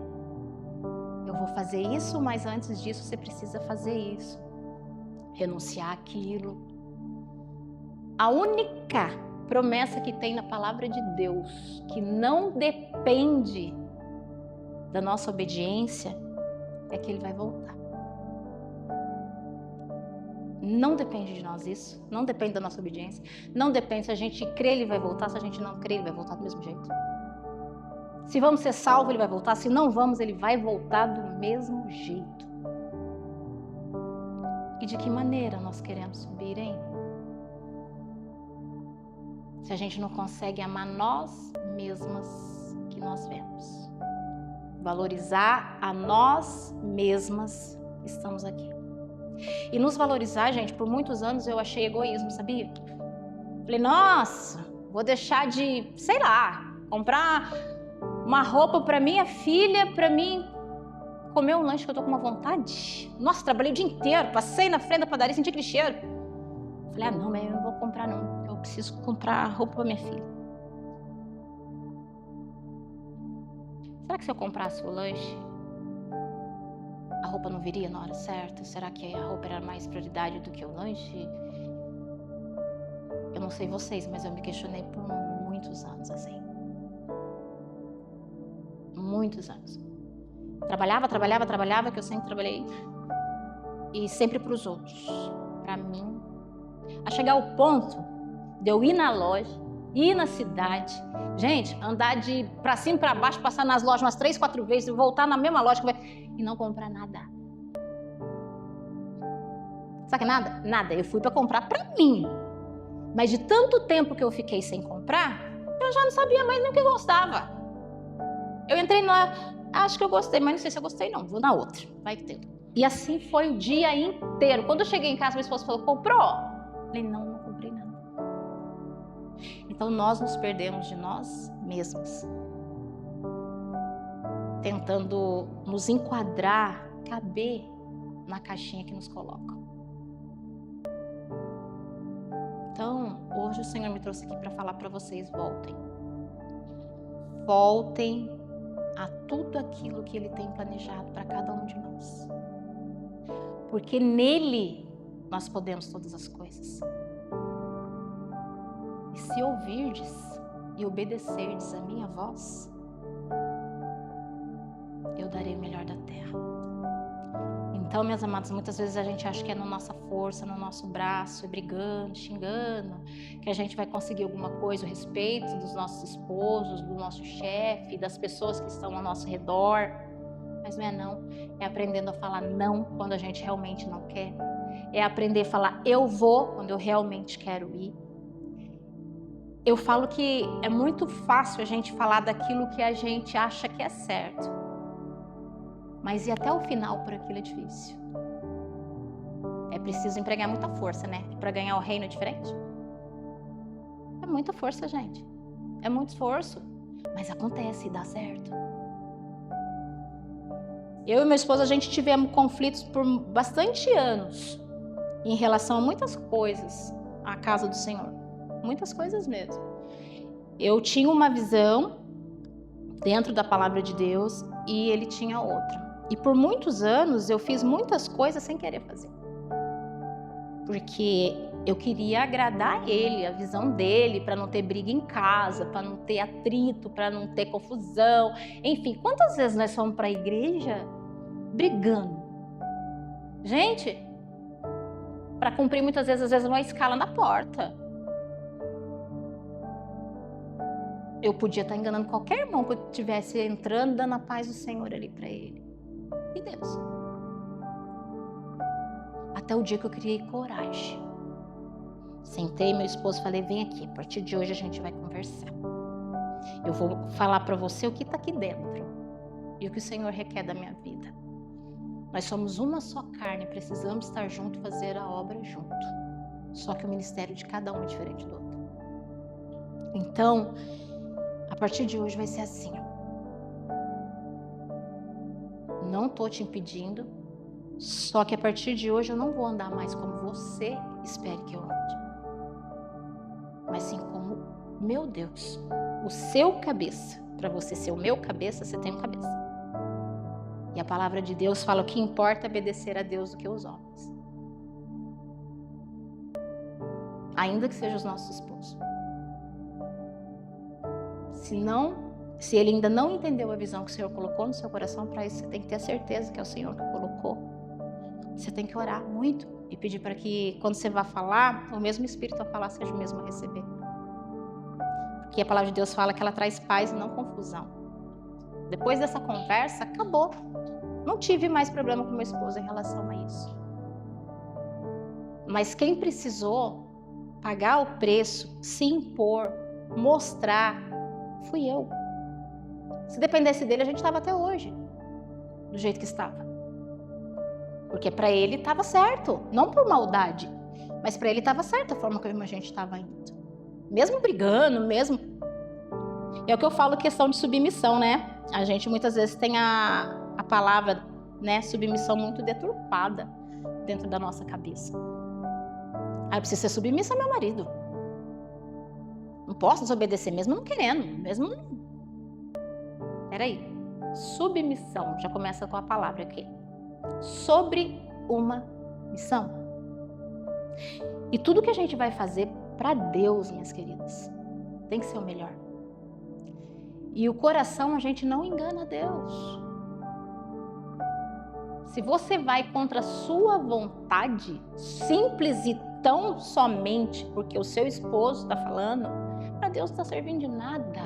Eu vou fazer isso, mas antes disso você precisa fazer isso. Renunciar àquilo. A única promessa que tem na palavra de Deus, que não depende da nossa obediência, é que Ele vai voltar. Não depende de nós isso, não depende da nossa obediência, não depende se a gente crê Ele vai voltar, se a gente não crê Ele vai voltar do mesmo jeito. Se vamos ser salvos, Ele vai voltar, se não vamos, Ele vai voltar do mesmo jeito. E de que maneira nós queremos subir, hein? Se a gente não consegue amar nós mesmas que nós vemos. Valorizar a nós mesmas que estamos aqui. E nos valorizar, gente, por muitos anos eu achei egoísmo, sabia? Falei, nossa, vou deixar de, sei lá, comprar uma roupa para minha filha, para mim comer um lanche que eu tô com uma vontade. Nossa, trabalhei o dia inteiro, passei na frente da padaria, senti aquele cheiro. Falei, não, mas eu não vou comprar não, eu preciso comprar roupa para minha filha. Será que se eu comprasse o lanche, a roupa não viria na hora certa? Será que a roupa era mais prioridade do que o lanche? Eu não sei vocês, mas eu me questionei por muitos anos assim. Muitos anos. Trabalhava, que eu sempre trabalhei. E sempre para os outros. Para mim. A chegar ao ponto de eu ir na loja, ir na cidade. Gente, andar de para cima e para baixo, passar nas lojas umas 3, 4 vezes, voltar na mesma loja e não comprar nada. Sabe que nada? Nada. Eu fui para comprar para mim. Mas de tanto tempo que eu fiquei sem comprar, eu já não sabia mais nem o que eu gostava. Eu entrei lá, acho que eu gostei, mas não sei se eu gostei não, vou na outra, vai que tem. E assim foi o dia inteiro. Quando eu cheguei em casa, minha esposa falou, comprou? Eu falei, não comprei nada. Então nós nos perdemos de nós mesmos. Tentando nos enquadrar, caber na caixinha que nos colocam. Então, hoje o Senhor me trouxe aqui para falar para vocês, voltem. Voltem a tudo aquilo que Ele tem planejado para cada um de nós. Porque nele nós podemos todas as coisas. E se ouvirdes e obedecerdes a minha voz, eu darei o melhor da terra. Então, meus amados, muitas vezes a gente acha que é na nossa força, no nosso braço, brigando, xingando, que a gente vai conseguir alguma coisa, o respeito dos nossos esposos, do nosso chefe, das pessoas que estão ao nosso redor. Mas não é não, é aprendendo a falar não quando a gente realmente não quer. É aprender a falar eu vou quando eu realmente quero ir. Eu falo que é muito fácil a gente falar daquilo que a gente acha que é certo. Mas ir até o final por aquilo é difícil. É preciso empregar muita força, né? Para ganhar o reino diferente. É muita força, gente. É muito esforço. Mas acontece e dá certo. Eu e meu esposo, a gente tivemos conflitos por bastante anos em relação a muitas coisas, à casa do Senhor. Muitas coisas mesmo. Eu tinha uma visão dentro da palavra de Deus e ele tinha outra. E por muitos anos eu fiz muitas coisas sem querer fazer. Porque eu queria agradar ele, a visão dele, para não ter briga em casa, para não ter atrito, para não ter confusão. Enfim, quantas vezes nós fomos para a igreja brigando? Gente, para cumprir muitas vezes, às vezes, uma escala na porta. Eu podia estar enganando qualquer irmão que eu estivesse entrando, dando a paz do Senhor ali para ele. E Deus? Até o dia que eu criei coragem. Sentei meu esposo e falei, vem aqui, a partir de hoje a gente vai conversar. Eu vou falar para você o que está aqui dentro e o que o Senhor requer da minha vida. Nós somos uma só carne, precisamos estar juntos, fazer a obra junto. Só que o ministério de cada um é diferente do outro. Então, a partir de hoje vai ser assim. Não estou te impedindo, só que a partir de hoje eu não vou andar mais como você espere que eu ande. Mas sim como meu Deus, o seu cabeça. Para você ser o meu cabeça, você tem um cabeça. E a palavra de Deus fala o que importa é obedecer a Deus do que os homens. Ainda que seja os nossos esposos. Se ele ainda não entendeu a visão que o Senhor colocou no seu coração, para isso você tem que ter a certeza que é o Senhor que colocou. Você tem que orar muito e pedir para que quando você vá falar, o mesmo Espírito a falar seja o mesmo a receber. Porque a palavra de Deus fala que ela traz paz e não confusão. Depois dessa conversa, acabou. Não tive mais problema com meu esposo em relação a isso. Mas quem precisou pagar o preço, se impor, mostrar, fui eu. Se dependesse dele, a gente estava até hoje, do jeito que estava. Porque para ele estava certo, não por maldade, mas para ele estava certo a forma como a gente estava indo. Mesmo brigando, mesmo... É o que eu falo, questão de submissão, né? A gente muitas vezes tem a palavra, né, submissão muito deturpada dentro da nossa cabeça. Eu preciso ser submissa ao meu marido. Não posso desobedecer mesmo não querendo, mesmo não... Peraí, submissão, já começa com a palavra aqui. Sobre uma missão. E tudo que a gente vai fazer para Deus, minhas queridas, tem que ser o melhor. E o coração, a gente não engana Deus. Se você vai contra a sua vontade, simples e tão somente porque o seu esposo está falando, para Deus não está servindo de nada.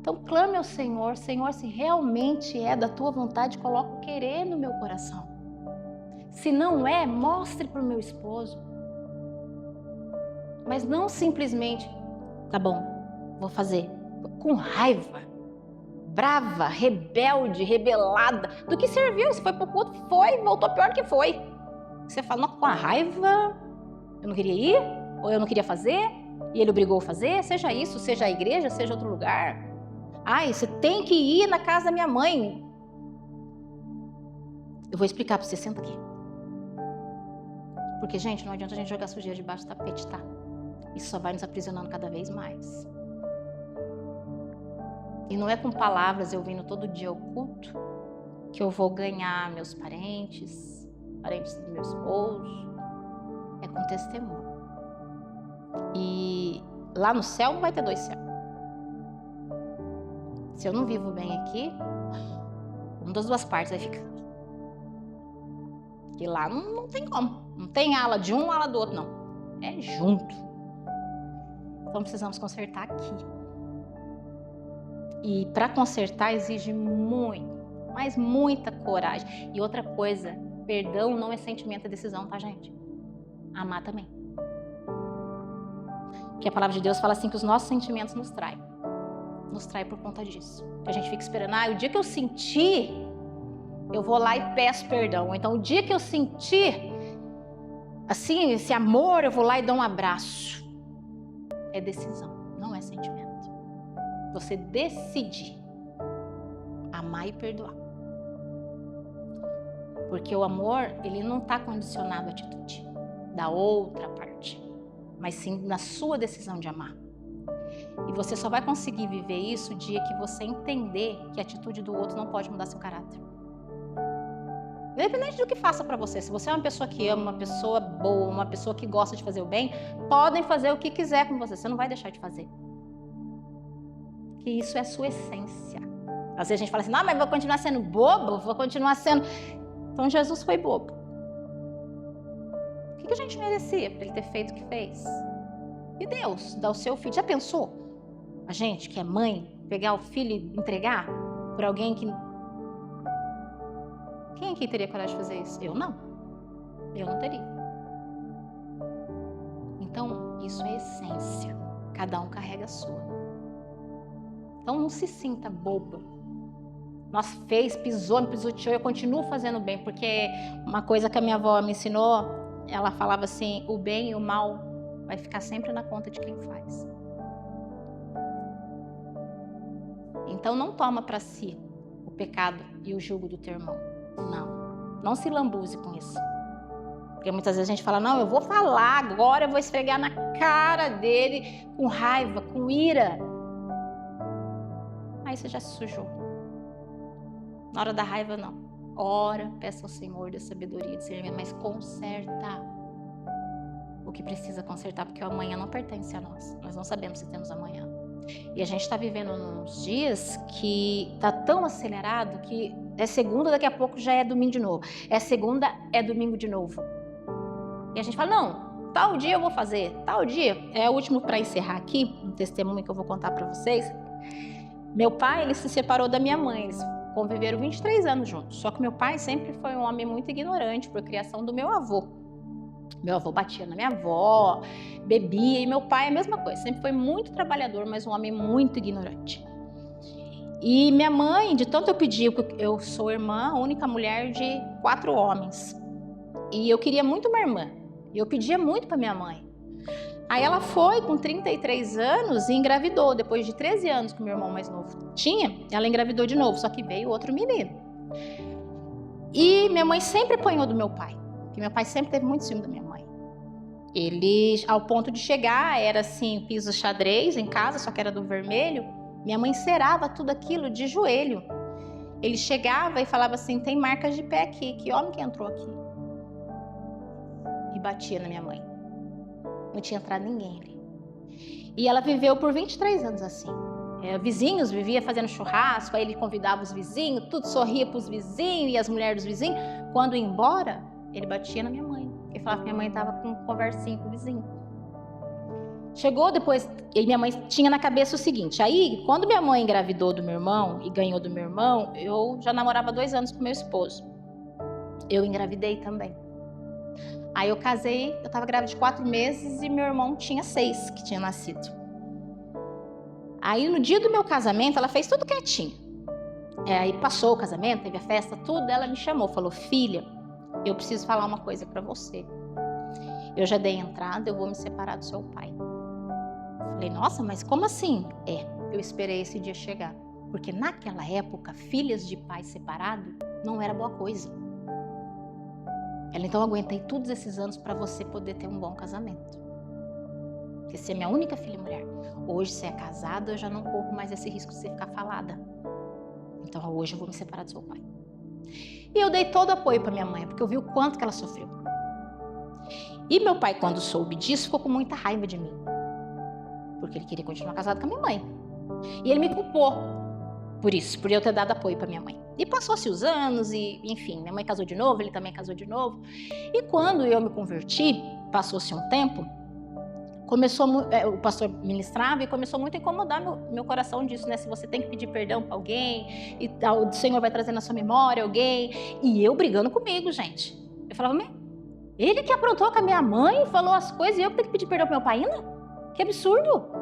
Então clame ao Senhor, Senhor, se realmente é da tua vontade, coloca o querer no meu coração. Se não é, mostre para o meu esposo. Mas não simplesmente, tá bom, vou fazer, com raiva, brava, rebelde, rebelada. Do que serviu? Se foi pro culto, foi, voltou pior que foi. Você fala, não, com a raiva, eu não queria ir, ou eu não queria fazer, e ele obrigou a fazer, seja isso, seja a igreja, seja outro lugar. Ai, você tem que ir na casa da minha mãe. Eu vou explicar para você, senta aqui. Porque, gente, não adianta a gente jogar sujeira debaixo do tapete, tá? Isso só vai nos aprisionando cada vez mais. E não é com palavras eu vindo todo dia ao culto que eu vou ganhar meus parentes do meu esposo. É com testemunho. E lá no céu não vai ter dois céus. Se eu não vivo bem aqui, uma das duas partes vai ficar. E lá não tem como. Não tem ala de um, ala do outro, não. É junto. Então precisamos consertar aqui. E para consertar exige muito, mas muita coragem. E outra coisa, perdão não é sentimento, é decisão, tá, gente? Amar também. Porque a palavra de Deus fala assim que os nossos sentimentos nos traem. Nos trai por conta disso. A gente fica esperando, o dia que eu sentir, eu vou lá e peço perdão. Ou então, o dia que eu sentir, assim, esse amor, eu vou lá e dou um abraço. É decisão, não é sentimento. Você decidir amar e perdoar. Porque o amor, ele não está condicionado à atitude da outra parte, mas sim na sua decisão de amar. E você só vai conseguir viver isso o dia que você entender que a atitude do outro não pode mudar seu caráter. Independente do que faça para você, se você é uma pessoa que ama, uma pessoa boa, uma pessoa que gosta de fazer o bem, podem fazer o que quiser com você não vai deixar de fazer. Que isso é a sua essência. Às vezes a gente fala assim, não, mas vou continuar sendo bobo, vou continuar sendo... Então Jesus foi bobo. O que a gente merecia para ele ter feito o que fez? E Deus dá o seu filho. Já pensou? A gente que é mãe, pegar o filho e entregar por alguém que... Quem aqui teria coragem de fazer isso? Eu não. Eu não teria. Então, isso é essência. Cada um carrega a sua. Então, não se sinta boba. Nossa, fez, pisou, me pisoteou, eu continuo fazendo bem. Porque uma coisa que a minha avó me ensinou, ela falava assim, o bem e o mal vai ficar sempre na conta de quem faz. Então, não toma para si o pecado e o jugo do teu irmão. Não se lambuze com isso. Porque muitas vezes a gente fala, não, eu vou falar agora, eu vou esfregar na cara dele com raiva, com ira. Aí você já se sujou. Na hora da raiva, não. Ora, peça ao Senhor da sabedoria e discernimento, mas conserta o que precisa consertar, porque o amanhã não pertence a nós. Nós não sabemos se temos amanhã. E a gente está vivendo uns dias que está tão acelerado que é segunda, daqui a pouco já é domingo de novo. É segunda, é domingo de novo. E a gente fala, não, tal dia eu vou fazer, tal dia. É o último para encerrar aqui, um testemunho que eu vou contar para vocês. Meu pai, ele se separou da minha mãe, eles conviveram 23 anos juntos. Só que meu pai sempre foi um homem muito ignorante por criação do meu avô. Meu avô batia na minha avó, bebia, e meu pai é a mesma coisa. Sempre foi muito trabalhador, mas um homem muito ignorante. E minha mãe, de tanto eu pedir, eu sou irmã, a única mulher de 4 homens. E eu queria muito uma irmã. E eu pedia muito para minha mãe. Aí ela foi com 33 anos e engravidou. Depois de 13 anos que o meu irmão mais novo tinha, ela engravidou de novo, só que veio outro menino. E minha mãe sempre apanhou do meu pai, porque meu pai sempre teve muito ciúme da minha mãe. Ele, ao ponto de chegar, era assim, piso xadrez em casa, só que era do vermelho. Minha mãe cerava tudo aquilo de joelho. Ele chegava e falava assim, tem marcas de pé aqui, que homem que entrou aqui? E batia na minha mãe. Não tinha entrado ninguém ali. E ela viveu por 23 anos assim. Vizinhos vivia fazendo churrasco, aí ele convidava os vizinhos, tudo sorria para os vizinhos e as mulheres dos vizinhos. Quando ia embora, ele batia na minha mãe. Ele falava que minha mãe estava com um conversinho com o vizinho. Chegou depois, e minha mãe tinha na cabeça o seguinte, aí quando minha mãe engravidou do meu irmão e ganhou do meu irmão, eu já namorava 2 anos com meu esposo. Eu engravidei também. Aí eu casei, eu estava grávida de 4 meses e meu irmão tinha 6 que tinha nascido. Aí no dia do meu casamento, ela fez tudo quietinho. Aí passou o casamento, teve a festa, tudo, ela me chamou, falou, filha, eu preciso falar uma coisa para você. Eu já dei entrada, eu vou me separar do seu pai. Falei, nossa, mas como assim? Eu esperei esse dia chegar. Porque naquela época, filhas de pai separado não era boa coisa. Ela, então, eu aguentei todos esses anos para você poder ter um bom casamento. Porque você é minha única filha mulher. Hoje, você é casada, eu já não corro mais esse risco de você ficar falada. Então, hoje eu vou me separar do seu pai. E eu dei todo o apoio para minha mãe, porque eu vi o quanto que ela sofreu. E meu pai, quando soube disso, ficou com muita raiva de mim. Porque ele queria continuar casado com a minha mãe. E ele me culpou por isso, por eu ter dado apoio para minha mãe. E passou-se os anos e, enfim, minha mãe casou de novo, ele também casou de novo. E quando eu me converti, passou-se um tempo, o pastor ministrava e começou muito a incomodar meu coração disso, né? Se você tem que pedir perdão para alguém, e o Senhor vai trazer na sua memória alguém. E eu brigando comigo, gente. Eu falava, ele que aprontou com a minha mãe, falou as coisas e eu que tenho que pedir perdão para meu pai ainda? Que absurdo!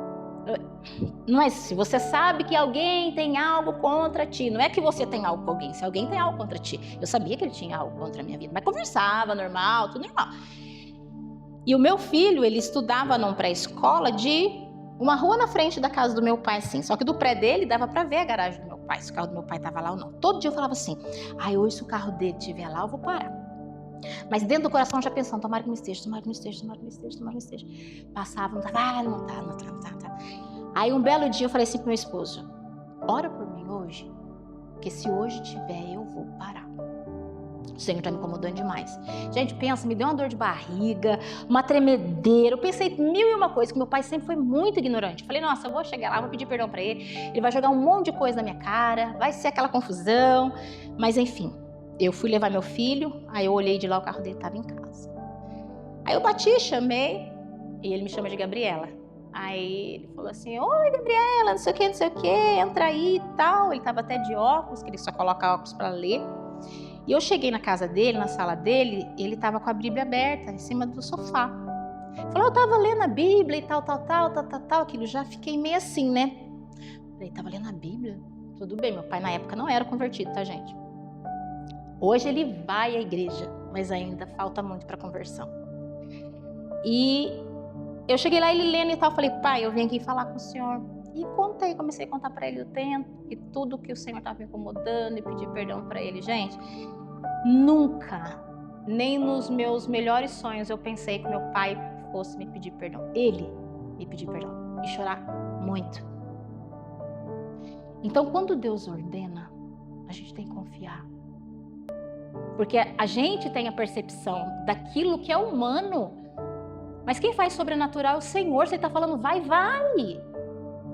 Não é se você sabe que alguém tem algo contra ti, não é que você tem algo com alguém, se alguém tem algo contra ti. Eu sabia que ele tinha algo contra a minha vida, mas conversava normal, tudo normal. E o meu filho, ele estudava num pré-escola de uma rua na frente da casa do meu pai, assim, só que do pré dele dava para ver a garagem do meu pai. pai, se o carro do meu pai estava lá ou não. Todo dia eu falava assim, hoje se o carro dele estiver lá, eu vou parar. Mas dentro do coração já pensando, tomara que não esteja, tomara que não esteja, tomara que não esteja, tomara que não esteja. Passava, não estava, não tá. Aí um belo dia eu falei assim pro meu esposo, ora por mim hoje, porque se hoje tiver, eu vou parar. O Senhor tá me incomodando demais. Gente, pensa, me deu uma dor de barriga, uma tremedeira. Eu pensei mil e uma coisas, que meu pai sempre foi muito ignorante. Falei, nossa, eu vou chegar lá, vou pedir perdão pra ele vai jogar um monte de coisa na minha cara, vai ser aquela confusão. Mas enfim, eu fui levar meu filho, aí eu olhei de lá, o carro dele tava em casa. Aí eu bati, chamei, e ele me chama de Gabriela. Aí ele falou assim, oi Gabriela, não sei o que, entra aí e tal. Ele tava até de óculos, que ele só coloca óculos pra ler. E eu cheguei na casa dele, na sala dele, ele tava com a Bíblia aberta, em cima do sofá. Falou, eu tava lendo a Bíblia e tal, aquilo. Já fiquei meio assim, né? Falei, tava lendo a Bíblia? Tudo bem, meu pai na época não era convertido, tá, gente? Hoje ele vai à igreja, mas ainda falta muito pra conversão. E eu cheguei lá, ele lendo e tal, falei, pai, eu vim aqui falar com o senhor. E comecei a contar pra ele o tempo e tudo que o Senhor estava me incomodando e pedir perdão pra ele. Gente, nunca, nem nos meus melhores sonhos, eu pensei que meu pai fosse me pedir perdão. Ele me pediu perdão e chorar muito. Então, quando Deus ordena, a gente tem que confiar. Porque a gente tem a percepção daquilo que é humano. Mas quem faz sobrenatural é o Senhor. Se Ele está falando, vai.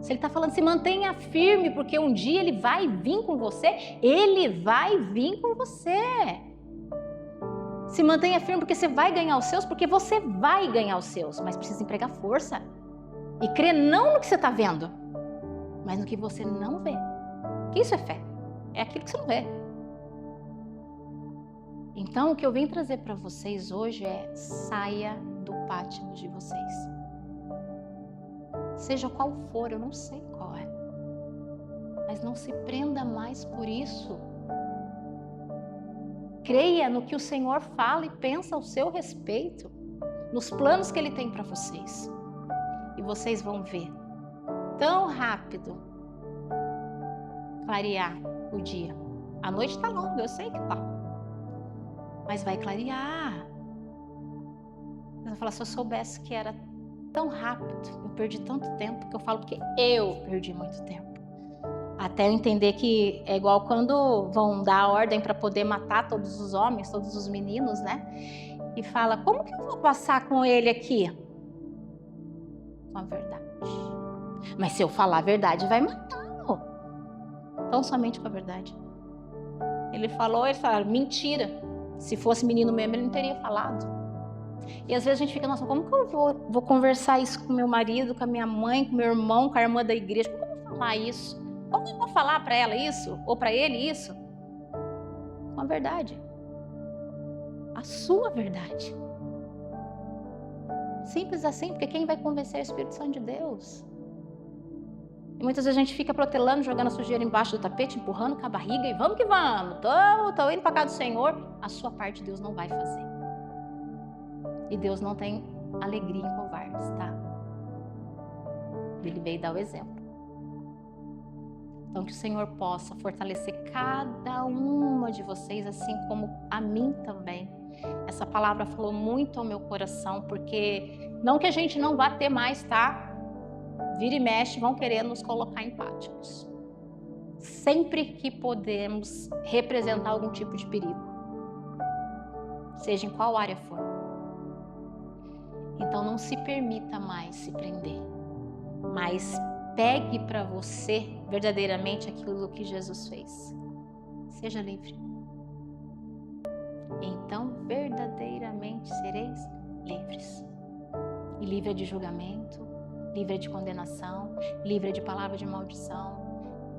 Se Ele está falando, se mantenha firme, porque um dia Ele vai vir com você. Ele vai vir com você. Se mantenha firme, porque você vai ganhar os seus, porque você vai ganhar os seus. Mas precisa empregar força. E crer não no que você está vendo, mas no que você não vê. Que isso é fé. É aquilo que você não vê. Então, o que eu vim trazer para vocês hoje é: saia do pátio de vocês. Seja qual for, eu não sei qual é. Mas não se prenda mais por isso. Creia no que o Senhor fala e pensa ao seu respeito, nos planos que Ele tem para vocês. E vocês vão ver tão rápido clarear o dia. A noite está longa, eu sei que tá. Mas vai clarear. Você vai falar, se eu soubesse que era tão rápido, eu perdi tanto tempo, que eu falo porque eu perdi muito tempo. Até eu entender que é igual quando vão dar a ordem para poder matar todos os homens, todos os meninos, né? E fala, como que eu vou passar com ele aqui? Com a verdade. Mas se eu falar a verdade, vai matá-lo. Então, somente com a verdade. Ele falou, mentira. Se fosse menino mesmo, ele não teria falado. E às vezes a gente fica, nossa, como que eu vou conversar isso com meu marido, com a minha mãe, com meu irmão, com a irmã da igreja? Como eu vou falar isso? Como eu vou falar para ela isso? Ou para ele isso? Com a verdade. A sua verdade. Simples assim, porque quem vai convencer é o Espírito Santo de Deus. E muitas vezes a gente fica protelando, jogando a sujeira embaixo do tapete, empurrando com a barriga e vamos que vamos. Tô indo para casa do Senhor. A sua parte Deus não vai fazer. E Deus não tem alegria em covardes, tá? Ele veio dar o exemplo. Então que o Senhor possa fortalecer cada uma de vocês, assim como a mim também. Essa palavra falou muito ao meu coração, porque não que a gente não vá ter mais, tá? Vira e mexe, vão querer nos colocar empáticos. Sempre que podemos representar algum tipo de perigo, seja em qual área for. Então não se permita mais se prender, mas pegue para você verdadeiramente aquilo que Jesus fez. Seja livre. Então verdadeiramente sereis livres. E livre de julgamento, livre de condenação, livre de palavra de maldição,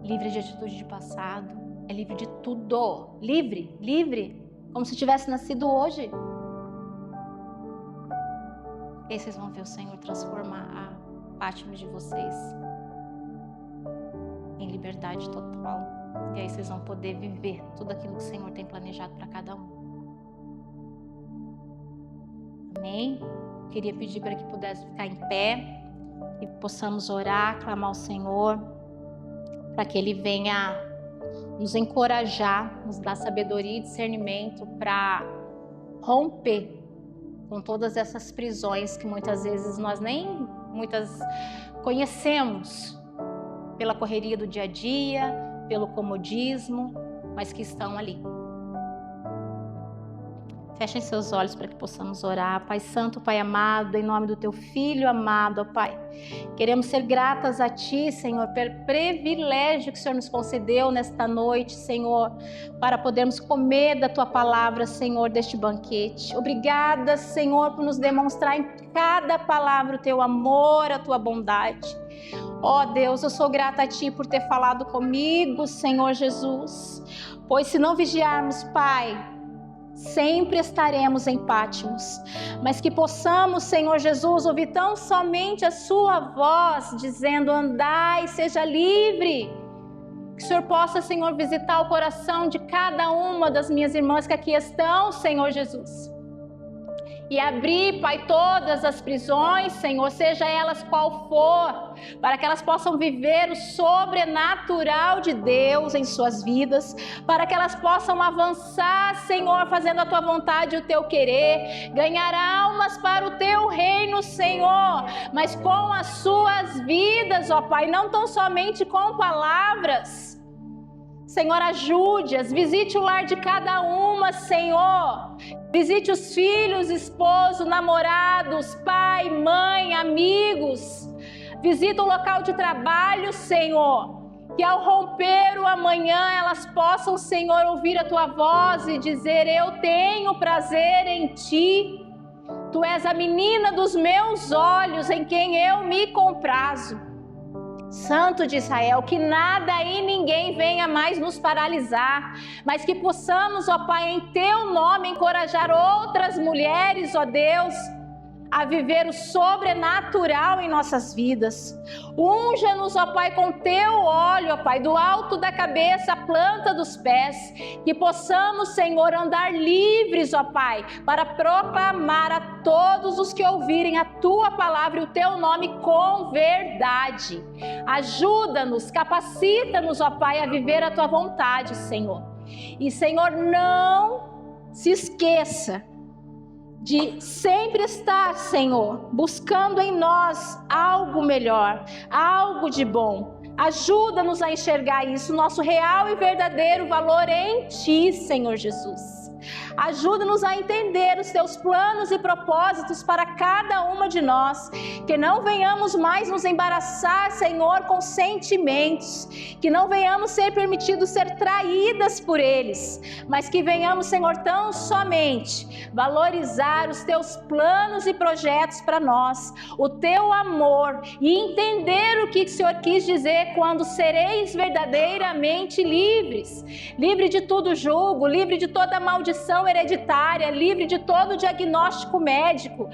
livre de atitude de passado, é livre de tudo. Livre, como se tivesse nascido hoje. E aí vocês vão ver o Senhor transformar a Fátima de vocês em liberdade total. E aí vocês vão poder viver tudo aquilo que o Senhor tem planejado para cada um. Amém? Queria pedir para que pudesse ficar em pé e possamos orar, clamar ao Senhor, para que Ele venha nos encorajar, nos dar sabedoria e discernimento para romper com todas essas prisões que muitas vezes nós nem conhecemos pela correria do dia a dia, pelo comodismo, mas que estão ali. Fechem seus olhos para que possamos orar. Pai Santo, Pai amado, em nome do Teu Filho amado, ó Pai. Queremos ser gratas a Ti, Senhor, pelo privilégio que o Senhor nos concedeu nesta noite, Senhor, para podermos comer da Tua palavra, Senhor, deste banquete. Obrigada, Senhor, por nos demonstrar em cada palavra o Teu amor, a Tua bondade. Ó Deus, eu sou grata a Ti por ter falado comigo, Senhor Jesus. Pois se não vigiarmos, Pai, sempre estaremos em Patmos, mas que possamos, Senhor Jesus, ouvir tão somente a Sua voz, dizendo: andai, seja livre. Que o Senhor possa, Senhor, visitar o coração de cada uma das minhas irmãs que aqui estão, Senhor Jesus, e abrir, Pai, todas as prisões, Senhor, seja elas qual for, para que elas possam viver o sobrenatural de Deus em suas vidas, para que elas possam avançar, Senhor, fazendo a Tua vontade e o Teu querer, ganhar almas para o Teu reino, Senhor, mas com as suas vidas, ó Pai, não tão somente com palavras. Senhor, ajude-as, visite o lar de cada uma, Senhor. Visite os filhos, esposo, namorados, pai, mãe, amigos. Visita o local de trabalho, Senhor. Que ao romper o amanhã elas possam, Senhor, ouvir a Tua voz e dizer: eu tenho prazer em Ti. Tu és a menina dos meus olhos, em quem eu me comprazo. Santo de Israel, que nada e ninguém venha mais nos paralisar, mas que possamos, ó Pai, em Teu nome encorajar outras mulheres, ó Deus, a viver o sobrenatural em nossas vidas. Unja-nos, ó Pai, com Teu óleo, ó Pai, do alto da cabeça à planta dos pés, que possamos, Senhor, andar livres, ó Pai, para proclamar a todos os que ouvirem a Tua palavra e o Teu nome com verdade. Ajuda-nos, capacita-nos, ó Pai, a viver a Tua vontade, Senhor. E, Senhor, não se esqueça de sempre estar, Senhor, buscando em nós algo melhor, algo de bom. Ajuda-nos a enxergar isso, nosso real e verdadeiro valor em Ti, Senhor Jesus. Ajuda-nos a entender os Teus planos e propósitos para cada uma de nós, que não venhamos mais nos embaraçar, Senhor, com sentimentos, que não venhamos ser permitidos ser traídas por eles, mas que venhamos, Senhor, tão somente valorizar os Teus planos e projetos para nós, o Teu amor, e entender o que o Senhor quis dizer quando sereis verdadeiramente livres, livre de todo jugo, livre de toda maldição hereditária, livre de todo diagnóstico médico.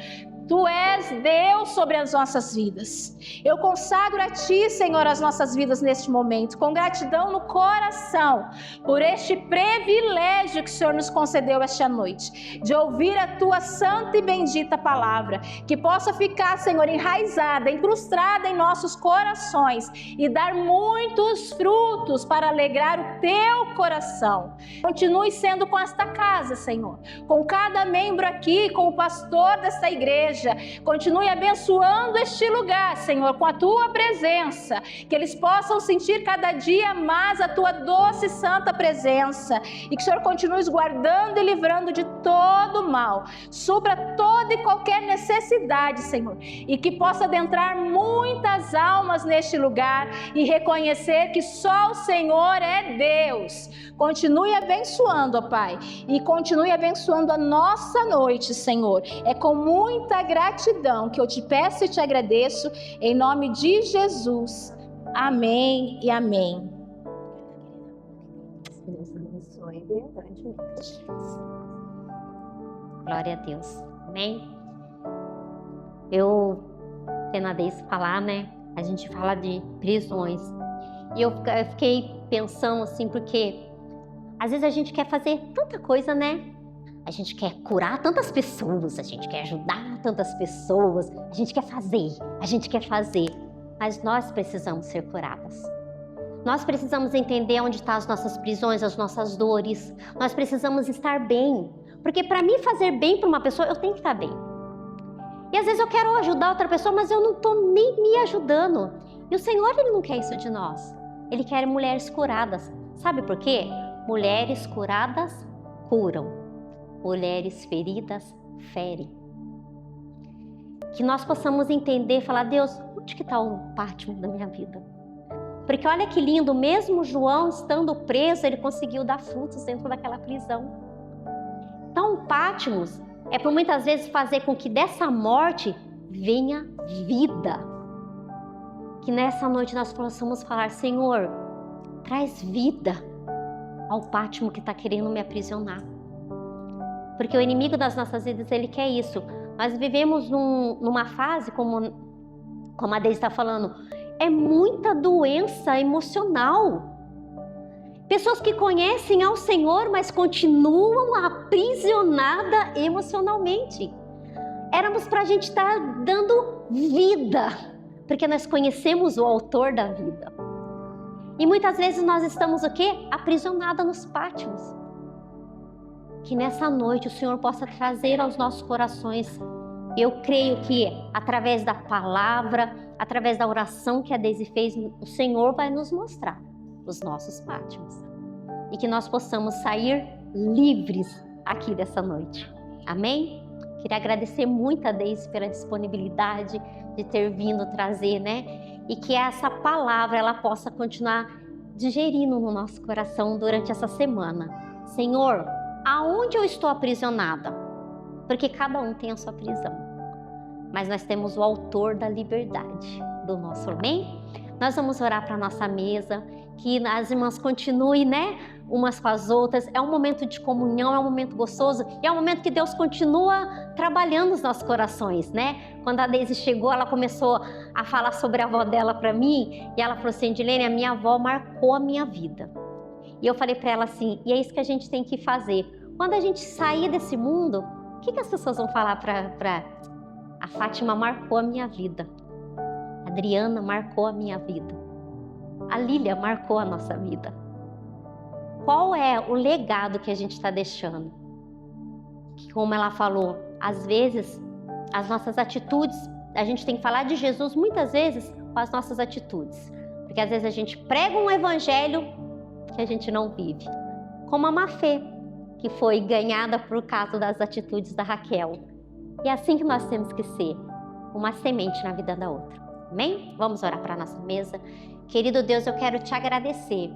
Tu és Deus sobre as nossas vidas. Eu consagro a Ti, Senhor, as nossas vidas neste momento, com gratidão no coração, por este privilégio que o Senhor nos concedeu esta noite, de ouvir a Tua santa e bendita palavra, que possa ficar, Senhor, enraizada, incrustada em nossos corações e dar muitos frutos para alegrar o Teu coração. Continue sendo com esta casa, Senhor, com cada membro aqui, com o pastor desta igreja. Continue abençoando este lugar, Senhor, com a Tua presença, que eles possam sentir cada dia mais a Tua doce e santa presença, e que o Senhor continue os guardando e livrando de todo mal, supra toda e qualquer necessidade, Senhor, e que possa adentrar muitas almas neste lugar e reconhecer que só o Senhor é Deus. Continue abençoando, ó Pai, e continue abençoando a nossa noite, Senhor. É com muita gratidão que eu te peço e te agradeço, em nome de Jesus. Amém e amém. Deus abençoe grandemente. Glória a Deus. Amém? Eu, tendo a vez falar, né? A gente fala de prisões. E eu fiquei pensando assim, porque às vezes a gente quer fazer tanta coisa, né? A gente quer curar tantas pessoas, a gente quer ajudar tantas pessoas, a gente quer fazer, mas nós precisamos ser curadas. Nós precisamos entender onde estão as nossas prisões, as nossas dores. Nós precisamos estar bem. Porque para mim fazer bem para uma pessoa, eu tenho que estar bem. E às vezes eu quero ajudar outra pessoa, mas eu não estou nem me ajudando. E o Senhor, Ele não quer isso de nós. Ele quer mulheres curadas. Sabe por quê? Mulheres curadas curam. Mulheres feridas ferem. Que nós possamos entender e falar, Deus, onde que está o Pátimo da minha vida? Porque olha que lindo, mesmo João estando preso, ele conseguiu dar frutos dentro daquela prisão. Então, o Pátmos é por muitas vezes fazer com que dessa morte venha vida. Que nessa noite nós possamos falar, Senhor, traz vida ao Pátimo que está querendo me aprisionar. Porque o inimigo das nossas vidas, ele quer isso. Nós vivemos numa fase, como a Deise está falando, é muita doença emocional. Pessoas que conhecem ao Senhor, mas continuam aprisionadas emocionalmente. Éramos para a gente estar dando vida, porque nós conhecemos o autor da vida. E muitas vezes nós estamos o quê? Aprisionadas nos pátios. Que nessa noite o Senhor possa trazer aos nossos corações. Eu creio que através da palavra, através da oração que a Deise fez, o Senhor vai nos mostrar os nossos pátios. E que nós possamos sair livres aqui dessa noite. Amém? Queria agradecer muito a Deise pela disponibilidade de ter vindo trazer, né? E que essa palavra ela possa continuar digerindo no nosso coração durante essa semana. Senhor, aonde eu estou aprisionada? Porque cada um tem a sua prisão. Mas nós temos o autor da liberdade do nosso amém? Nós vamos orar para a nossa mesa, que as irmãs continuem, né? Umas com as outras. É um momento de comunhão, é um momento gostoso. E é um momento que Deus continua trabalhando nos nossos corações, né? Quando a Deise chegou, ela começou a falar sobre a avó dela para mim. E ela falou assim, Edilene, a minha avó marcou a minha vida. E eu falei para ela assim, e é isso que a gente tem que fazer. Quando a gente sair desse mundo, o que as pessoas vão falar para... A Fátima marcou a minha vida. A Adriana marcou a minha vida. A Lília marcou a nossa vida. Qual é o legado que a gente está deixando? Que, como ela falou, às vezes, as nossas atitudes, a gente tem que falar de Jesus muitas vezes com as nossas atitudes. Porque às vezes a gente prega um evangelho que a gente não vive. Como a Mafê, que foi ganhada por causa das atitudes da Raquel. E é assim que nós temos que ser, uma semente na vida da outra. Amém? Vamos orar para a nossa mesa. Querido Deus, eu quero te agradecer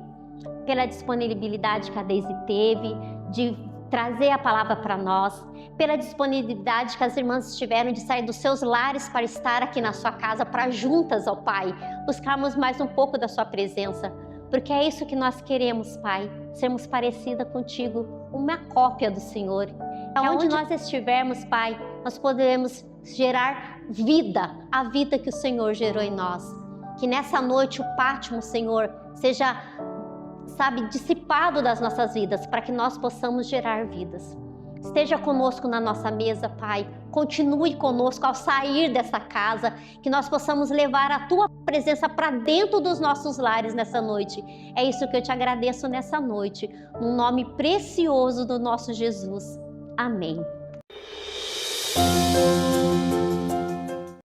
pela disponibilidade que a Deise teve de trazer a palavra para nós, pela disponibilidade que as irmãs tiveram de sair dos seus lares para estar aqui na sua casa, para juntas, ó Pai, buscarmos mais um pouco da sua presença. Porque é isso que nós queremos, Pai, sermos parecida contigo, uma cópia do Senhor. Onde nós estivermos, Pai, nós podemos gerar vida, a vida que o Senhor gerou em nós. Que nessa noite o Pátimo, Senhor, seja, dissipado das nossas vidas, para que nós possamos gerar vidas. Esteja conosco na nossa mesa, Pai. Continue conosco ao sair dessa casa, que nós possamos levar a Tua presença para dentro dos nossos lares nessa noite. É isso que eu te agradeço nessa noite, no nome precioso do nosso Jesus. Amém.